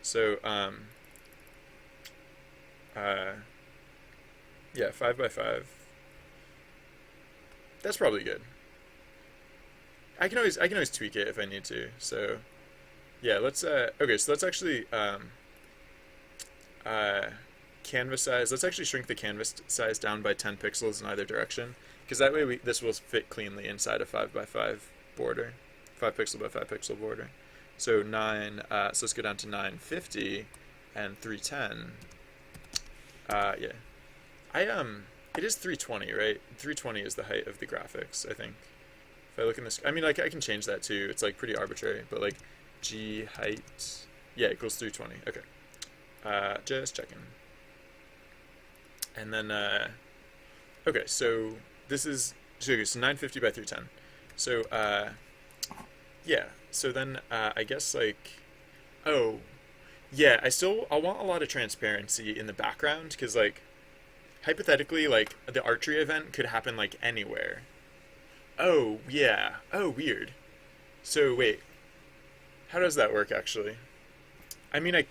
So uh, yeah, 5 by 5. That's probably good. I can always tweak it if I need to. So yeah, let's okay. So let's actually uh, canvas size. Let's actually shrink the canvas size down by 10 pixels in either direction, because that way this will fit cleanly inside a 5 by 5 border, 5 pixel by 5 pixel border. So 9. So let's go down to 950 and 310. Yeah, it is 320, right? 320 is the height of the graphics, I think. If I look in this, I mean, like I can change that too. It's like pretty arbitrary, but like G height, yeah, equals 320. Okay. Just checking. And then, okay, so this is, so 950 by 310. So, yeah, so then, I guess, like, oh, yeah, I want a lot of transparency in the background, because, like, hypothetically, like, the archery event could happen, like, anywhere. Oh, yeah. Oh, weird. So, wait, how does that work, actually? I mean,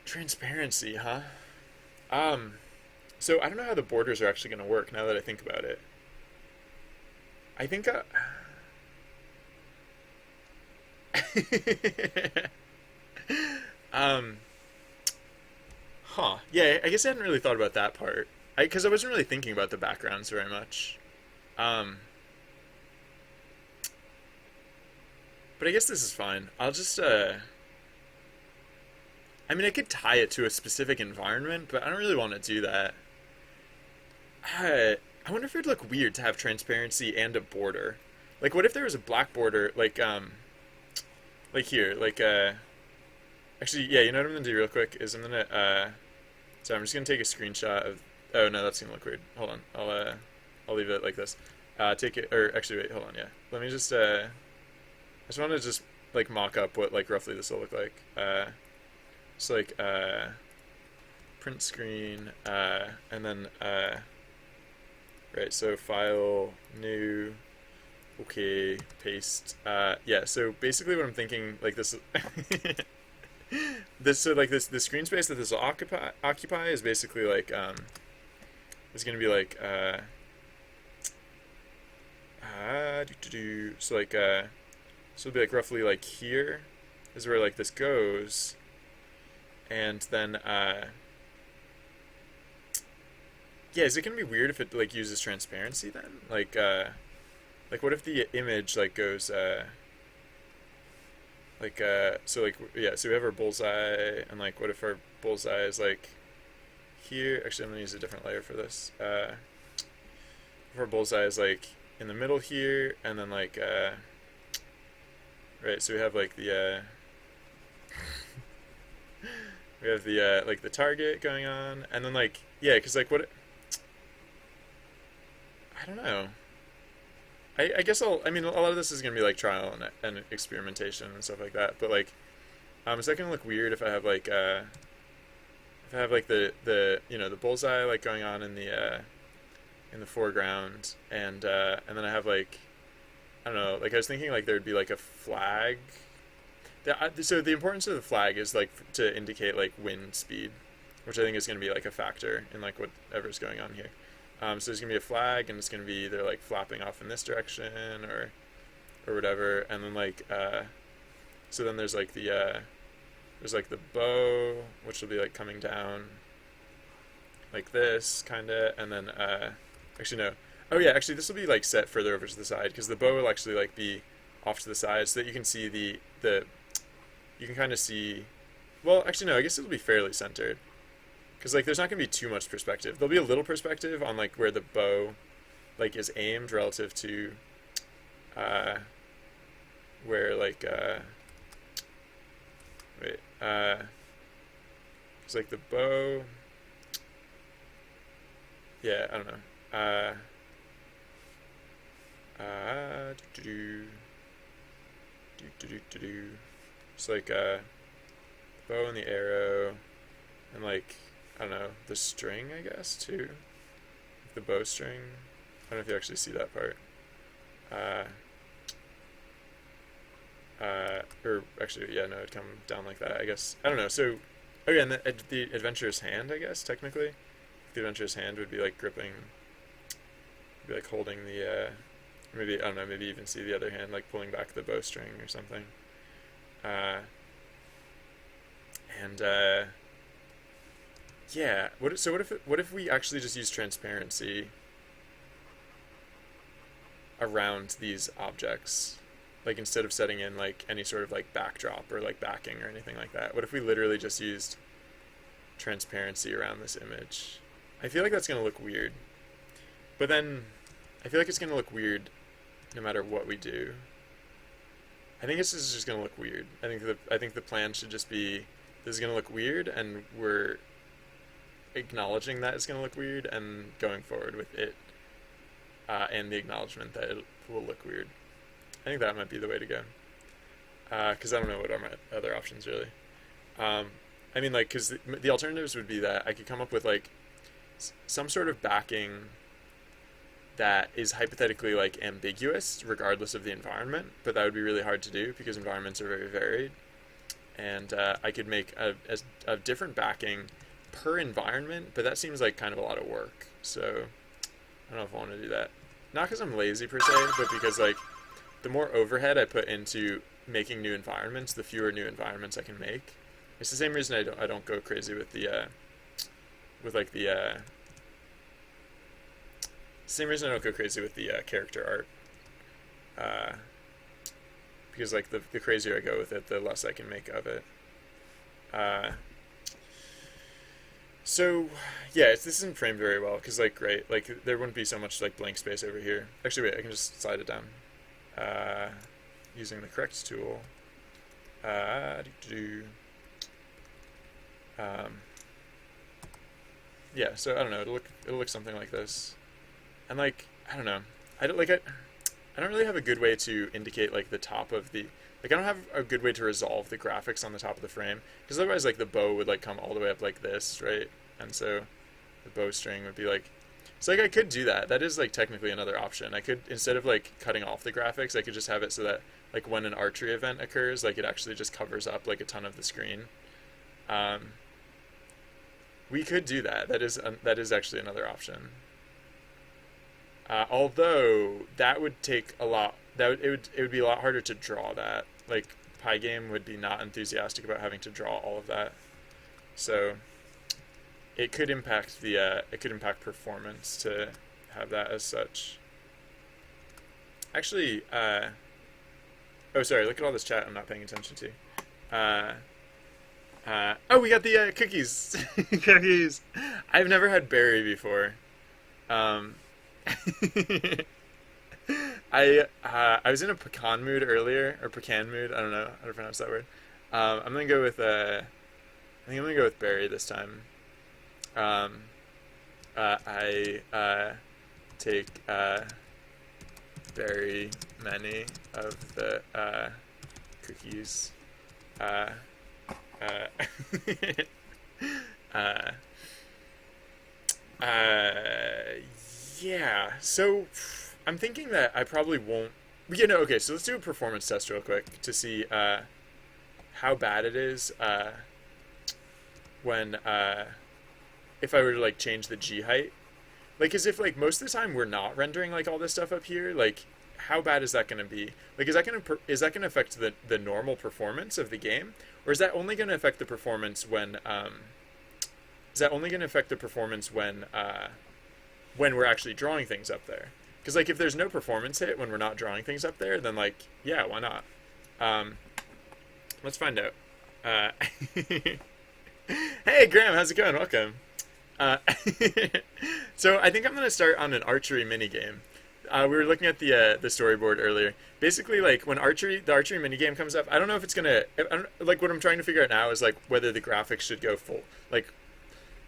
transparency, huh? Um, so I don't know how the borders are actually going to work now that I think about it. I think, um, huh. Yeah, I guess I hadn't really thought about that part. Because I wasn't really thinking about the backgrounds very much. Um, but I guess this is fine. I'll just, I mean, I could tie it to a specific environment, but I don't really want to do that. I wonder if it'd look weird to have transparency and a border. Like, what if there was a black border, like here, actually, yeah, you know what I'm gonna do real quick is I'm gonna, so I'm just gonna take a screenshot of, oh no, that's gonna look weird. Hold on, I'll leave it like this. Take it, or actually, wait, hold on, yeah. Let me just, I just want to just, like, mock up what, like, roughly this will look like. It's like, print screen, and then, right, so file, new, okay, paste. Yeah, so basically what I'm thinking, like this, the screen space that this will occupy is basically like, is going to be like, so like, so it'll be like roughly like here is where like this goes, and then, yeah, is it gonna be weird if it like uses transparency then? Like what if the image like goes so like yeah, so we have our bullseye, and like what if our bullseye is like here? Actually, I'm gonna use a different layer for this. If our bullseye is like in the middle here, and then like right, so we have like the we have the like the target going on, and then like yeah, because like what I don't know. I guess I mean, a lot of this is gonna be like trial and experimentation and stuff like that. But like, is that gonna look weird if I have like the the bullseye like going on in the foreground, and then I have like, I don't know, like I was thinking like there'd be like a flag. So the importance of the flag is like to indicate like wind speed, which I think is gonna be like a factor in like whatever's going on here. So there's gonna be a flag, and it's gonna be either like flapping off in this direction or whatever, and then like so then there's like there's like the bow, which will be like coming down like this kind of, and then actually no, oh yeah, actually this will be like set further over to the side, because the bow will actually like be off to the side so that you can see the you can kind of see, well actually no, I guess it'll be fairly centered. Because like there's not gonna be too much perspective. There'll be a little perspective on like where the bow like is aimed relative to where like wait it's like the bow, yeah, I don't know, do it's like bow and the arrow, and like I don't know, the string, I guess, too. The bowstring. don't know if you actually see that part. Uh, or actually, yeah, no, it'd come down like that, I guess. I don't know. So, oh yeah, and the adventurer's hand, I guess, technically. The adventurer's hand would be like gripping, be like holding the, maybe, I don't know, maybe even see the other hand, like pulling back the bowstring or something. Uh, and, yeah, what if we actually just use transparency around these objects? Like instead of setting in like any sort of like backdrop or like backing or anything like that, what if we literally just used transparency around this image? I feel like that's going to look weird. But then I feel like it's going to look weird no matter what we do. I think this is just going to look weird. I think the plan should just be, this is going to look weird, and we're acknowledging that it's going to look weird and going forward with it, and the acknowledgement that it will look weird. I think that might be the way to go. Because I don't know what are my other options, really. I mean, like, because the alternatives would be that I could come up with, like, some sort of backing that is hypothetically, like, ambiguous, regardless of the environment. But that would be really hard to do, because environments are very varied. And I could make a different backing per environment, but that seems like kind of a lot of work. So I don't know if I want to do that. Not because I'm lazy, per se, but because, like, the more overhead I put into making new environments, the fewer new environments I can make. It's the same reason I don't go crazy with the same reason I don't go crazy with the character art. Because like the crazier I go with it, the less I can make of it. So yeah, this isn't framed very well because like great, like there wouldn't be so much like blank space over here. Actually, wait, I can just slide it down. Using the correct tool. Yeah, so I don't know. It'll look something like this, and like I don't know. I don't really have a good way to indicate like the top of the. Like I don't have a good way to resolve the graphics on the top of the frame because otherwise like the bow would like come all the way up like this, right? And so the bowstring would be like. So like I could do that. That is like technically another option. I could, instead of like cutting off the graphics, I could just have it so that like when an archery event occurs, like it actually just covers up like a ton of the screen. We could do that. That is actually another option. Although that would take a lot. It would be a lot harder to draw that. Like Pygame would be not enthusiastic about having to draw all of that. So it could impact performance to have that as such. Actually, oh sorry, look at all this chat I'm not paying attention to. Oh, we got the cookies. Cookies. I've never had berry before. I was in a pecan mood earlier, or pecan mood. I don't know how to pronounce that word. I'm gonna go with I think I'm gonna go with berry this time. I take very many of the cookies. Yeah. So I'm thinking that I probably won't. Okay. So let's do a performance test real quick to see how bad it is when if I were to like change the G height. Like, as if like most of the time we're not rendering like all this stuff up here. Like, how bad is that going to be? Like, is that going to affect the normal performance of the game, or is that only going to affect the performance when when we're actually drawing things up there? Because like if there's no performance hit when we're not drawing things up there, then like yeah, why not? Let's find out. Hey Graham, how's it going? Welcome. So I think I'm gonna start on an archery minigame. We were looking at the storyboard earlier. Basically, like when the archery minigame comes up, I don't know if it's gonna. Like what I'm trying to figure out now is like whether the graphics should go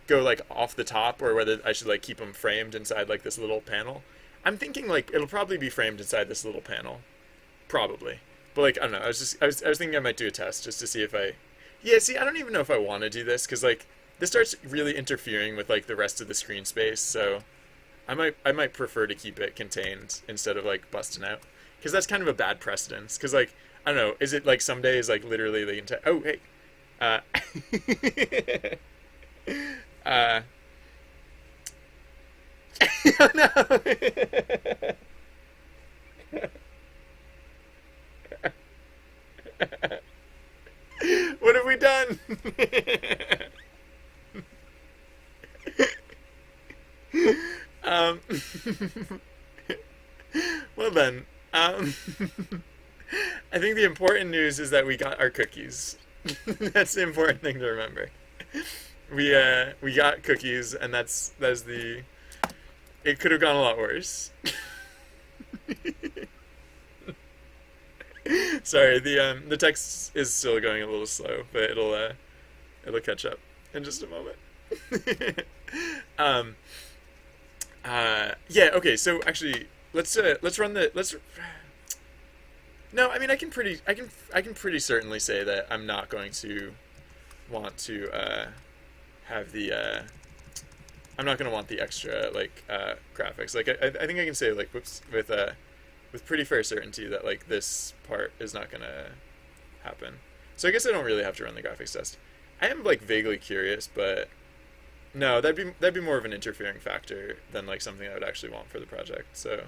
go like off the top, or whether I should like keep them framed inside like this little panel. I'm thinking like it'll probably be framed inside this little panel, probably. But like I don't know. I was thinking I might do a test just to see if I. Yeah. See, I don't even know if I want to do this because like this starts really interfering with like the rest of the screen space. So I might prefer to keep it contained instead of like busting out, because that's kind of a bad precedence. Because like I don't know, is it like some days like literally the entire? Oh hey, uh, uh, no. What have we done? um, well then, I think the important news is that we got our cookies. That's the important thing to remember. We got cookies, and that's the. It could have gone a lot worse. Sorry, the text is still going a little slow, but it'll catch up in just a moment. um, yeah. Okay. So actually, let's run the let's. No, I mean I can pretty certainly say that I'm not going to want to have the I'm not going to want the extra like graphics. Like I think I can say like whoops with pretty fair certainty that like this part is not going to happen. So I guess I don't really have to run the graphics test. I am like vaguely curious, but no, that'd be more of an interfering factor than like something I would actually want for the project. So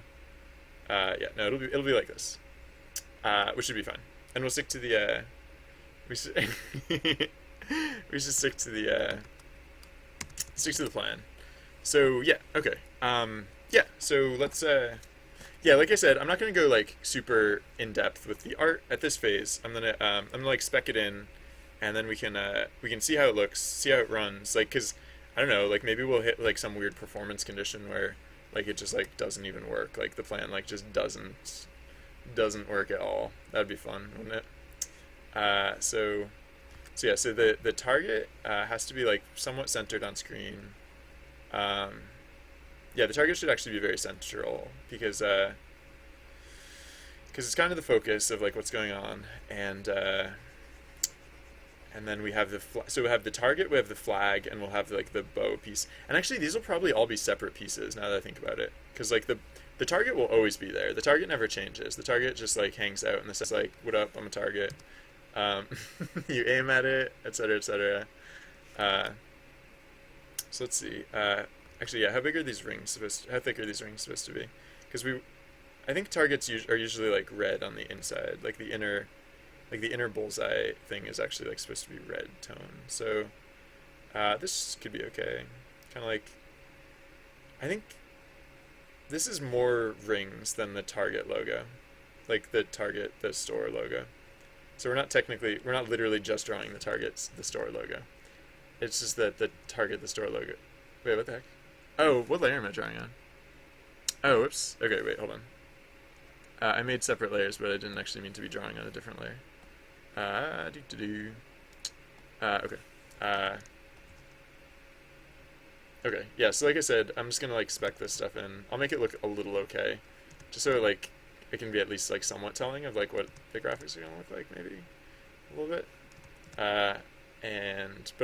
yeah, no, it'll be like this, which should be fine, and we'll stick to the we should we should stick to the plan. So yeah, okay, yeah. So let's yeah, like I said, I'm not gonna go like super in depth with the art at this phase. I'm gonna like spec it in, and then we can see how it looks, see how it runs. Like, cause I don't know, like maybe we'll hit like some weird performance condition where like it just like doesn't even work. Like the plan like just doesn't work at all. That'd be fun, wouldn't it? So yeah, so the target has to be like somewhat centered on screen. Um, yeah, the target should actually be very central because it's kind of the focus of like what's going on, and then we have so we have the target, we have the flag, and we'll have like the bow piece. And actually, these will probably all be separate pieces now that I think about it, because like the target will always be there. The target never changes. The target just like hangs out and this is like, what up? I'm a target. Um, you aim at it, etc., etc. So let's see. Actually, yeah. How big are these rings how thick are these rings supposed to be? Because I think targets are usually like red on the inside. Like the inner bullseye thing is actually like supposed to be red tone. So this could be okay. Kind of like, I think this is more rings than the Target logo, like the store logo. So we're not literally just drawing the store logo. It's just that the Target, the store logo. Wait, what the heck? Oh, what layer am I drawing on? Oh, whoops. Okay, wait, hold on. I made separate layers, but I didn't actually mean to be drawing on a different layer. Okay. Okay, yeah, so like I said, I'm just gonna like spec this stuff in. I'll make it look a little okay, just so like it can be at least like somewhat telling of like what the graphics are gonna look like, maybe a little bit. But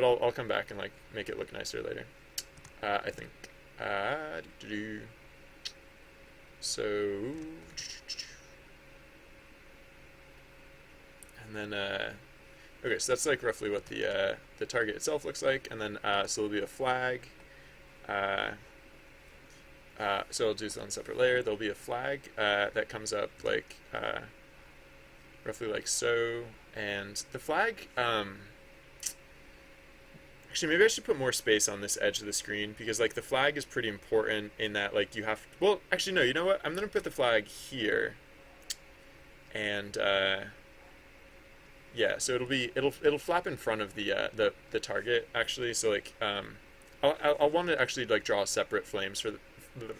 I'll come back and like make it look nicer later. I think. So, and then okay, so that's like roughly what the target itself looks like, and then so there'll be a flag. So I'll do this on a separate layer. There'll be a flag that comes up like roughly like so, and the flag. Actually, maybe I should put more space on this edge of the screen, because like the flag is pretty important in that like you have. Well, actually no. You know what? I'm gonna put the flag here, and yeah. So it'll flap in front of the target actually. So like I'll want to actually like draw separate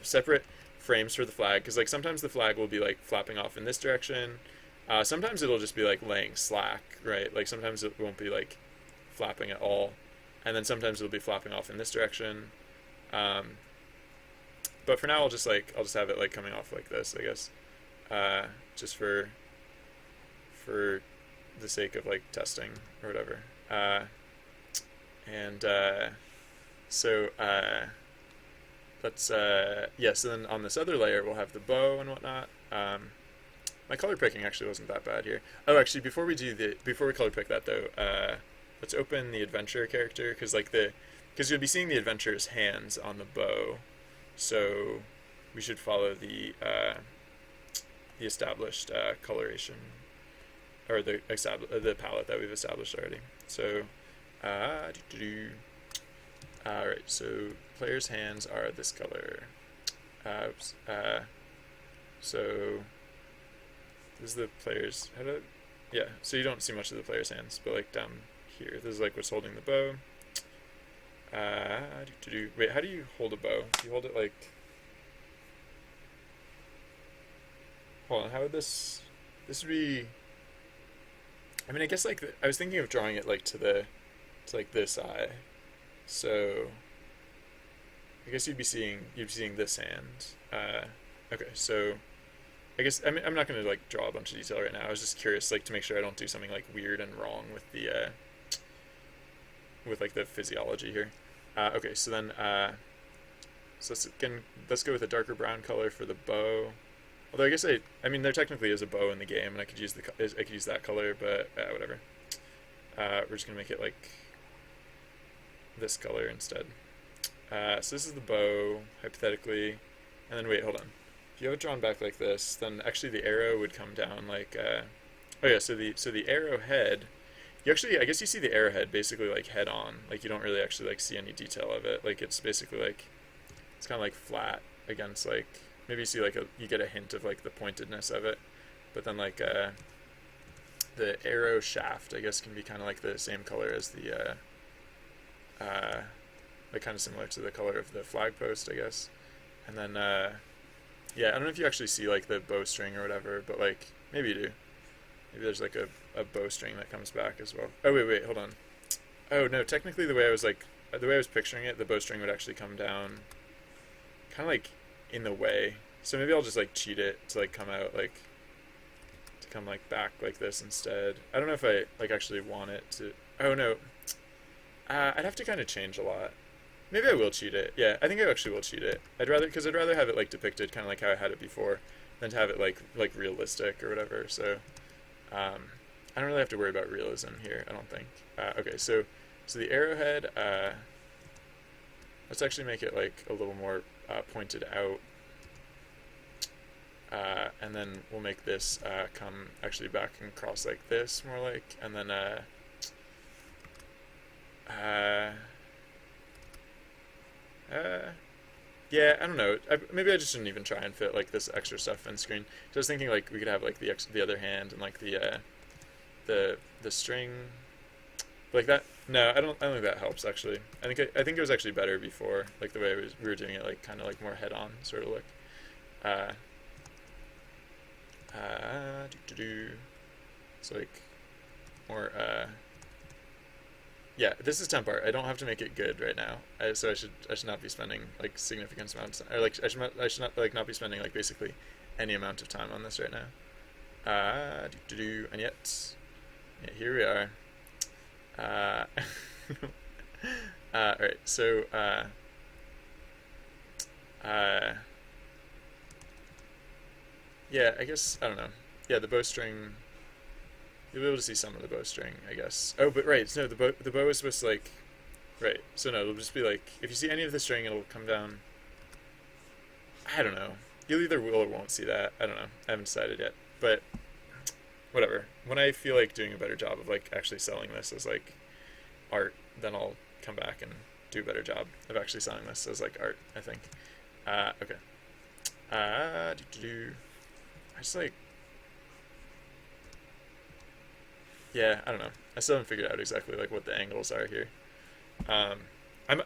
separate frames for the flag, because like sometimes the flag will be like flapping off in this direction. Sometimes it'll just be like laying slack, right? Like sometimes it won't be like flapping at all, and then sometimes it'll be flapping off in this direction. But for now, I'll just have it like coming off like this, I guess, just for the sake of like testing or whatever. And so let's yeah. So then on this other layer, we'll have the bow and whatnot. My color picking actually wasn't that bad here. Oh, actually, before we color pick that though, let's open the adventurer character because you'll be seeing the adventurer's hands on the bow, so we should follow the established coloration or the palette that we've established already. So, all right. So player's hands are this color. Oops. So this is the player's. Yeah. So you don't see much of the player's hands, but like down here, this is like what's holding the bow. Wait, how do you hold a bow? Do you hold it like? Hold on. How would this? This would be. I mean, I guess like I was thinking of drawing it like to like this eye. So I guess you'd be seeing this hand. Okay, so I guess I'm not gonna like draw a bunch of detail right now. I was just curious like to make sure I don't do something like weird and wrong with the with like the physiology here. Okay, so then so let's go with a darker brown color for the bow. Although I guess I mean there technically is a bow in the game and I could use that color, but whatever. We're just gonna make it like this color instead. So this is the bow, hypothetically, and then wait, hold on. If you have it drawn back like this, then actually the arrow would come down like. Oh yeah, so the arrowhead. You actually, I guess you see the arrowhead basically like head on. Like you don't really actually like see any detail of it. Like it's basically like, it's kind of like flat against like maybe you see like you get a hint of like the pointedness of it, but then like the arrow shaft I guess can be kind of like the same color as the like kind of similar to the color of the flag post, I guess. And then, yeah, I don't know if you actually see like the bowstring or whatever, but like maybe you do. Maybe there's like a bowstring that comes back as well. Oh wait, hold on. Oh no, technically the way I was picturing it, the bowstring would actually come down, kind of like in the way. So maybe I'll just like cheat it to like come out like to come like back like this instead. I don't know if I like actually want it to. Oh no. I'd have to kind of change a lot. Maybe I will cheat it. Yeah, I think I actually will cheat it. I'd rather have it like depicted kind of like how I had it before, than to have it like realistic or whatever. So, I don't really have to worry about realism here. I don't think. Okay, so the arrowhead. Let's actually make it like a little more pointed out, and then we'll make this come actually back and cross like this, more like, and then. Yeah, I don't know. Maybe I just shouldn't even try and fit like this extra stuff in screen. So I was thinking like we could have like the other hand and like the string, like that. No, I don't think that helps actually. I think it was actually better before, like the way we were doing it, like kind of like more head on sort of look. It's like more yeah, this is temp art. I don't have to make it good right now, so I should not be spending like significant amounts, or like I should not like not be spending like basically any amount of time on this right now. And yet, yeah, here we are. All right, so yeah, I guess I don't know. Yeah, the bowstring. You'll be able to see some of the bowstring, I guess. Oh, but right, no, the bow is supposed to like, right. So no, it'll just be like if you see any of the string, it'll come down. I don't know. You'll either will or won't see that. I don't know. I haven't decided yet, but whatever. When I feel like doing a better job of like actually selling this as like art, then I'll come back and do a better job of actually selling this as like art. I think. Okay. I just like. Yeah, I don't know. I still haven't figured out exactly like what the angles are here.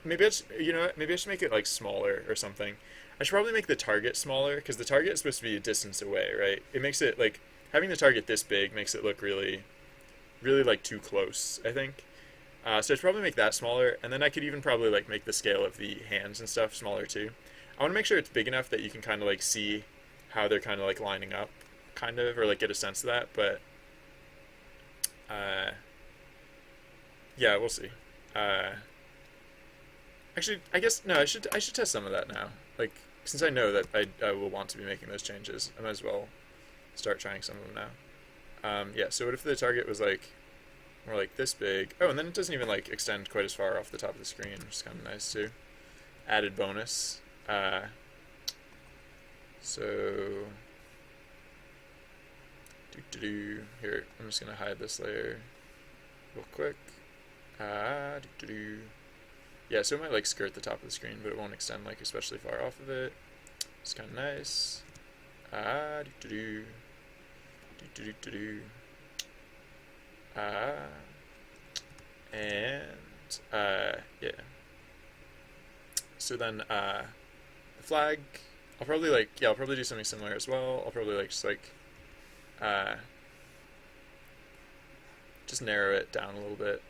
Maybe I just, you know what? Maybe I should make it like smaller or something. I should probably make the target smaller because the target is supposed to be a distance away, right? It makes it like having the target this big makes it look really, really like too close, I think. So I should probably make that smaller, and then I could even probably like make the scale of the hands and stuff smaller too. I want to make sure it's big enough that you can kind of like see how they're kind of like lining up, kind of, or like get a sense of that, but. Yeah, we'll see. Actually, I guess no. I should test some of that now. Like since I know that I will want to be making those changes, I might as well start trying some of them now. Yeah. So what if the target was like more like this big? Oh, and then it doesn't even like extend quite as far off the top of the screen, which is kind of nice too. Added bonus. So here, I'm just gonna hide this layer real quick. Yeah, so it might like skirt the top of the screen, but it won't extend like especially far off of it. It's kind of nice. Ah, do do do do do do. And yeah. So then the flag, I'll probably like I'll probably do something similar as well. I'll probably like uh, just narrow it down a little bit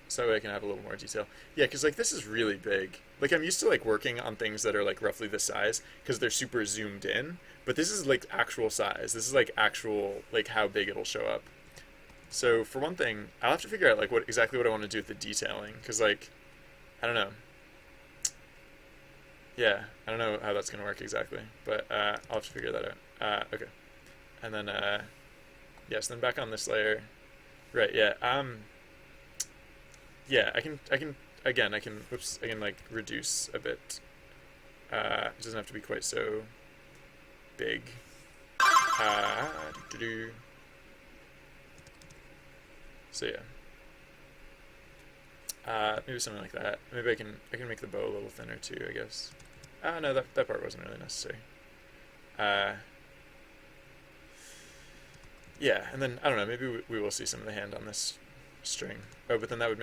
so that way I can have a little more detail. Yeah, because like this is really big. Like I'm used to like working on things that are like roughly this size because they're super zoomed in, but this is like actual size. This is like actual like how big it'll show up. So for one thing, I'll have to figure out like what exactly what I want to do with the detailing because like I don't know. Yeah, I don't know how that's gonna work exactly, but I'll have to figure that out. Okay, and then yes, then back on this layer. Right, yeah. Yeah, I can again, I can like reduce a bit. It doesn't have to be quite so big. Uh, doo-doo-doo. So yeah. Maybe something like that. Maybe I can make the bow a little thinner too, I guess. No, that part wasn't really necessary. Uh, yeah, and then I don't know. Maybe we will see some of the hand on this string. Oh, but then that would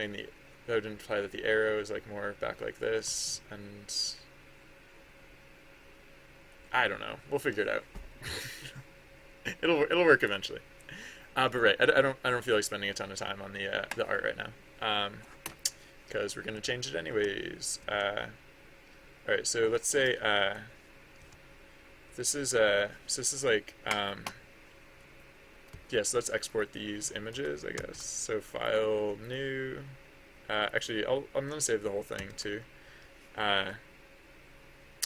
imply that the arrow is like more back like this, and I don't know. We'll figure it out. It'll work eventually. But right, I don't feel like spending a ton of time on the art right now. Because we're gonna change it anyways. All right, so let's say this is like yeah. So let's export these images, I guess. So file new. Actually, I'm gonna save the whole thing too.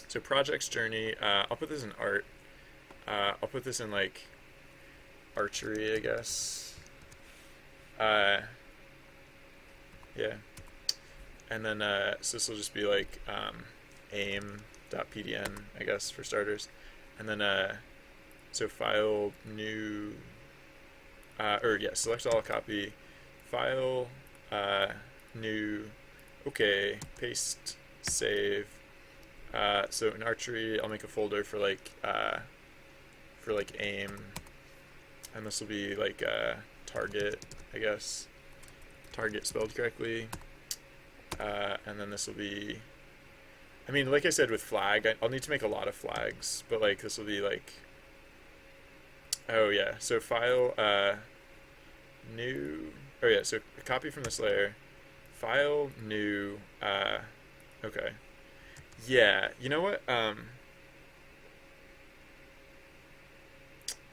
So projects journey. I'll put this in art. I'll put this in like archery, I guess. Yeah. And then so this will just be like aim.pdn, I guess, for starters. And then so file new or yeah, select all, copy, file, new, okay, paste, save. So in archery, I'll make a folder for like aim, and this will be like target, I guess, target spelled correctly. And then this will be, I mean, like I said with flag, I'll need to make a lot of flags, but like this will be like, oh yeah, so file, new, oh yeah, so copy from this layer, file, new, okay. Yeah, you know what,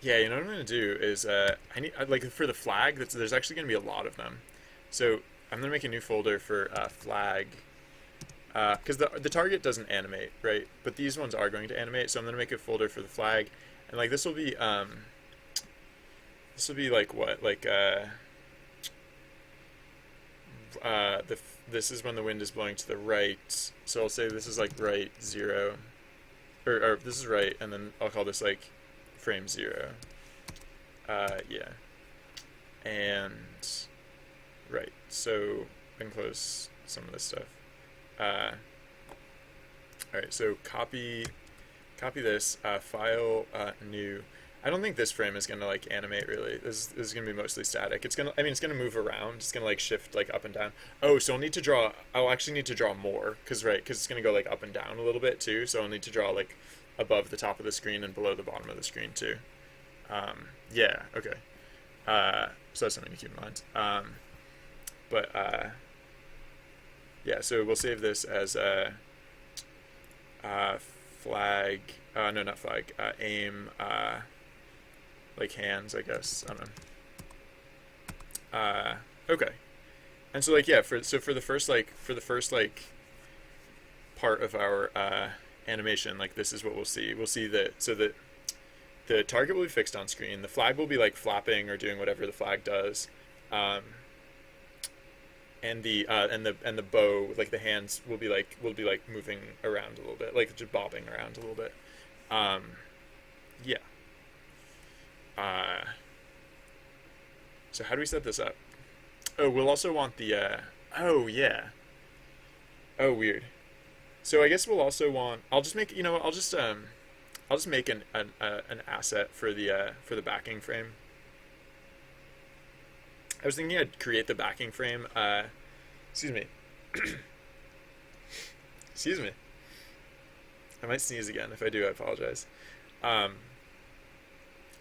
yeah, you know what I'm gonna do is, I need, like for the flag, there's actually gonna be a lot of them. So I'm gonna make a new folder for flag, because the target doesn't animate, right? But these ones are going to animate, so I'm gonna make a folder for the flag, and like this will be like what, like this is when the wind is blowing to the right, so I'll say this is like right 0, or this is right, and then I'll call this like frame 0. Yeah, and right, so I can close some of this stuff. Alright, so copy this, file, new. I don't think this frame is gonna like animate really. This is gonna be mostly static. It's gonna move around. It's gonna like shift like up and down. Oh, so I'll actually need to draw more, because it's gonna go like up and down a little bit too. So I'll need to draw like above the top of the screen and below the bottom of the screen too. Yeah, okay. So that's something to keep in mind. But yeah, so we'll save this as flag, no, not flag, aim, like hands, I guess, I don't know. Okay. And so like, yeah, for the first part of our animation, like this is what we'll see. We'll see that so that the target will be fixed on screen. The flag will be like flapping or doing whatever the flag does, um, and the bow, like the hands, will be like moving around a little bit, like just bobbing around a little bit. Um, yeah. Uh, so how do we set this up? Oh, we'll also want the. Oh yeah. Oh weird. So I guess we'll also want. I'll just make. You know what? I'll just make an asset for the backing frame. I was thinking I'd create the backing frame. Excuse me. Excuse me. I might sneeze again. If I do, I apologize. Um,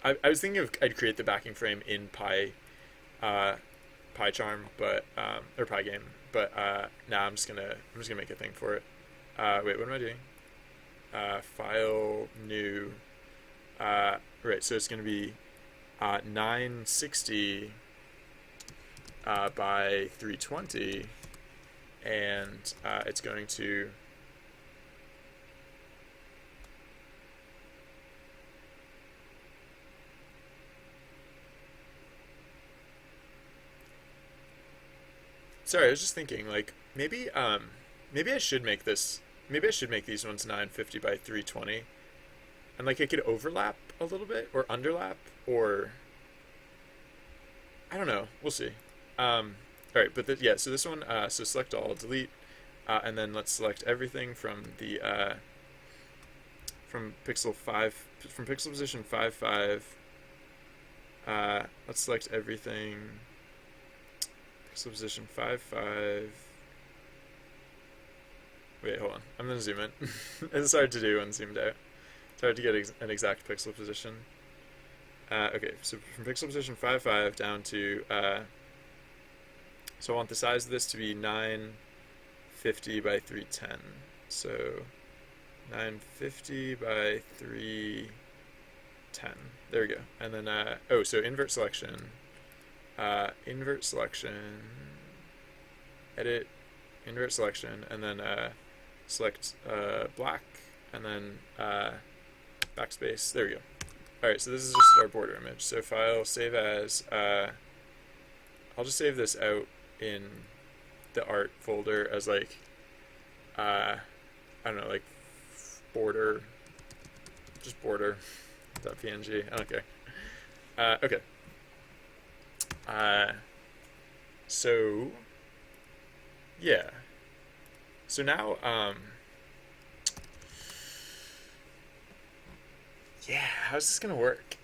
I was thinking of I'd create the backing frame in PyCharm, but or Pygame, but now I'm just gonna make a thing for it. Wait, what am I doing? File new. Right, so it's gonna be 960 by 320, and it's going to. Sorry, I was just thinking, like, maybe I should make this, maybe I should make these ones 950 by 320, and, like, it could overlap a little bit, or underlap, or, I don't know, we'll see. Alright, but, yeah, so this one, so select all, delete, and then let's select everything from the, from pixel position 5, let's select everything. Pixel position 5. Wait, hold on. I'm gonna zoom in. It's hard to do when zoomed out. It's hard to get an exact pixel position. Okay, so from pixel position 5 down to so I want the size of this to be 950 by 310. So 950 by 310. There we go. And then oh, so invert selection. Invert selection, edit, invert selection, and then select black, and then backspace. There we go. Alright, so this is just our border image. So file, save as, I'll just save this out in the art folder as like, I don't know, like border, just border.png, I don't care. Okay. So yeah. So now, yeah, how's this gonna work?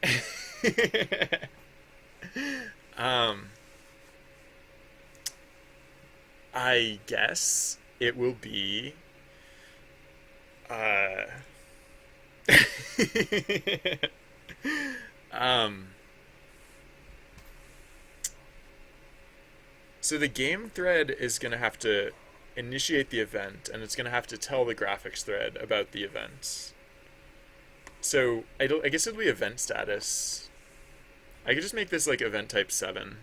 I guess it will be, um, so the game thread is going to have to initiate the event, and it's going to have to tell the graphics thread about the event. So I guess it'll be event status. I could just make this like event type 7,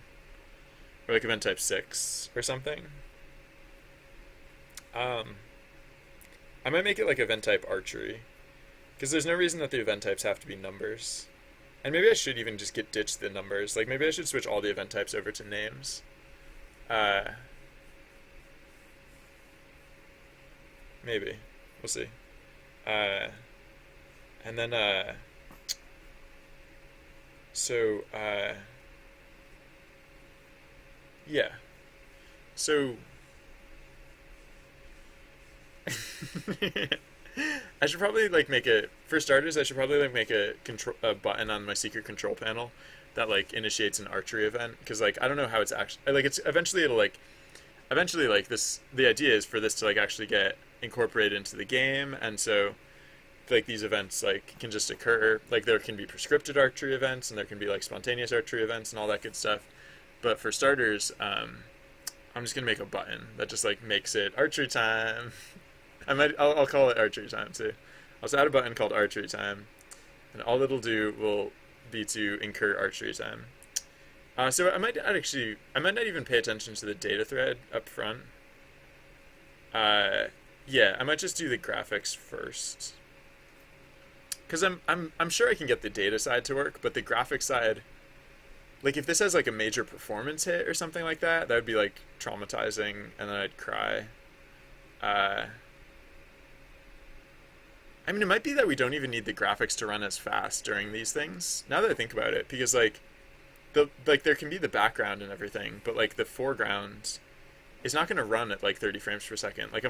or like event type 6 or something. I might make it like event type archery, because there's no reason that the event types have to be numbers. And maybe I should even just ditch the numbers. Like maybe I should switch all the event types over to names. Maybe. We'll see. And then, so, yeah. So, I should probably, like, for starters, I should probably, like, make a button on my secret control panel that, like, initiates an archery event, because, like, I don't know how it's actually, like, eventually, this, the idea is for this to, like, actually get incorporated into the game, and so, like, these events, like, can just occur. Like, there can be prescripted archery events, and there can be, like, spontaneous archery events and all that good stuff. But for starters, I'm just gonna make a button that just, like, makes it archery time. I'll call it archery time too. I'll just add a button called archery time, and all it'll do will be to incur archery time. So I might not even pay attention to the data thread up front. Yeah, I might just do the graphics first. Because I'm sure I can get the data side to work, but the graphics side, like if this has like a major performance hit or something like that, that would be like traumatizing, and then I'd cry. Uh, I mean, it might be that we don't even need the graphics to run as fast during these things. Now that I think about it, because like there can be the background and everything, but like the foreground is not going to run at like 30 frames per second. Like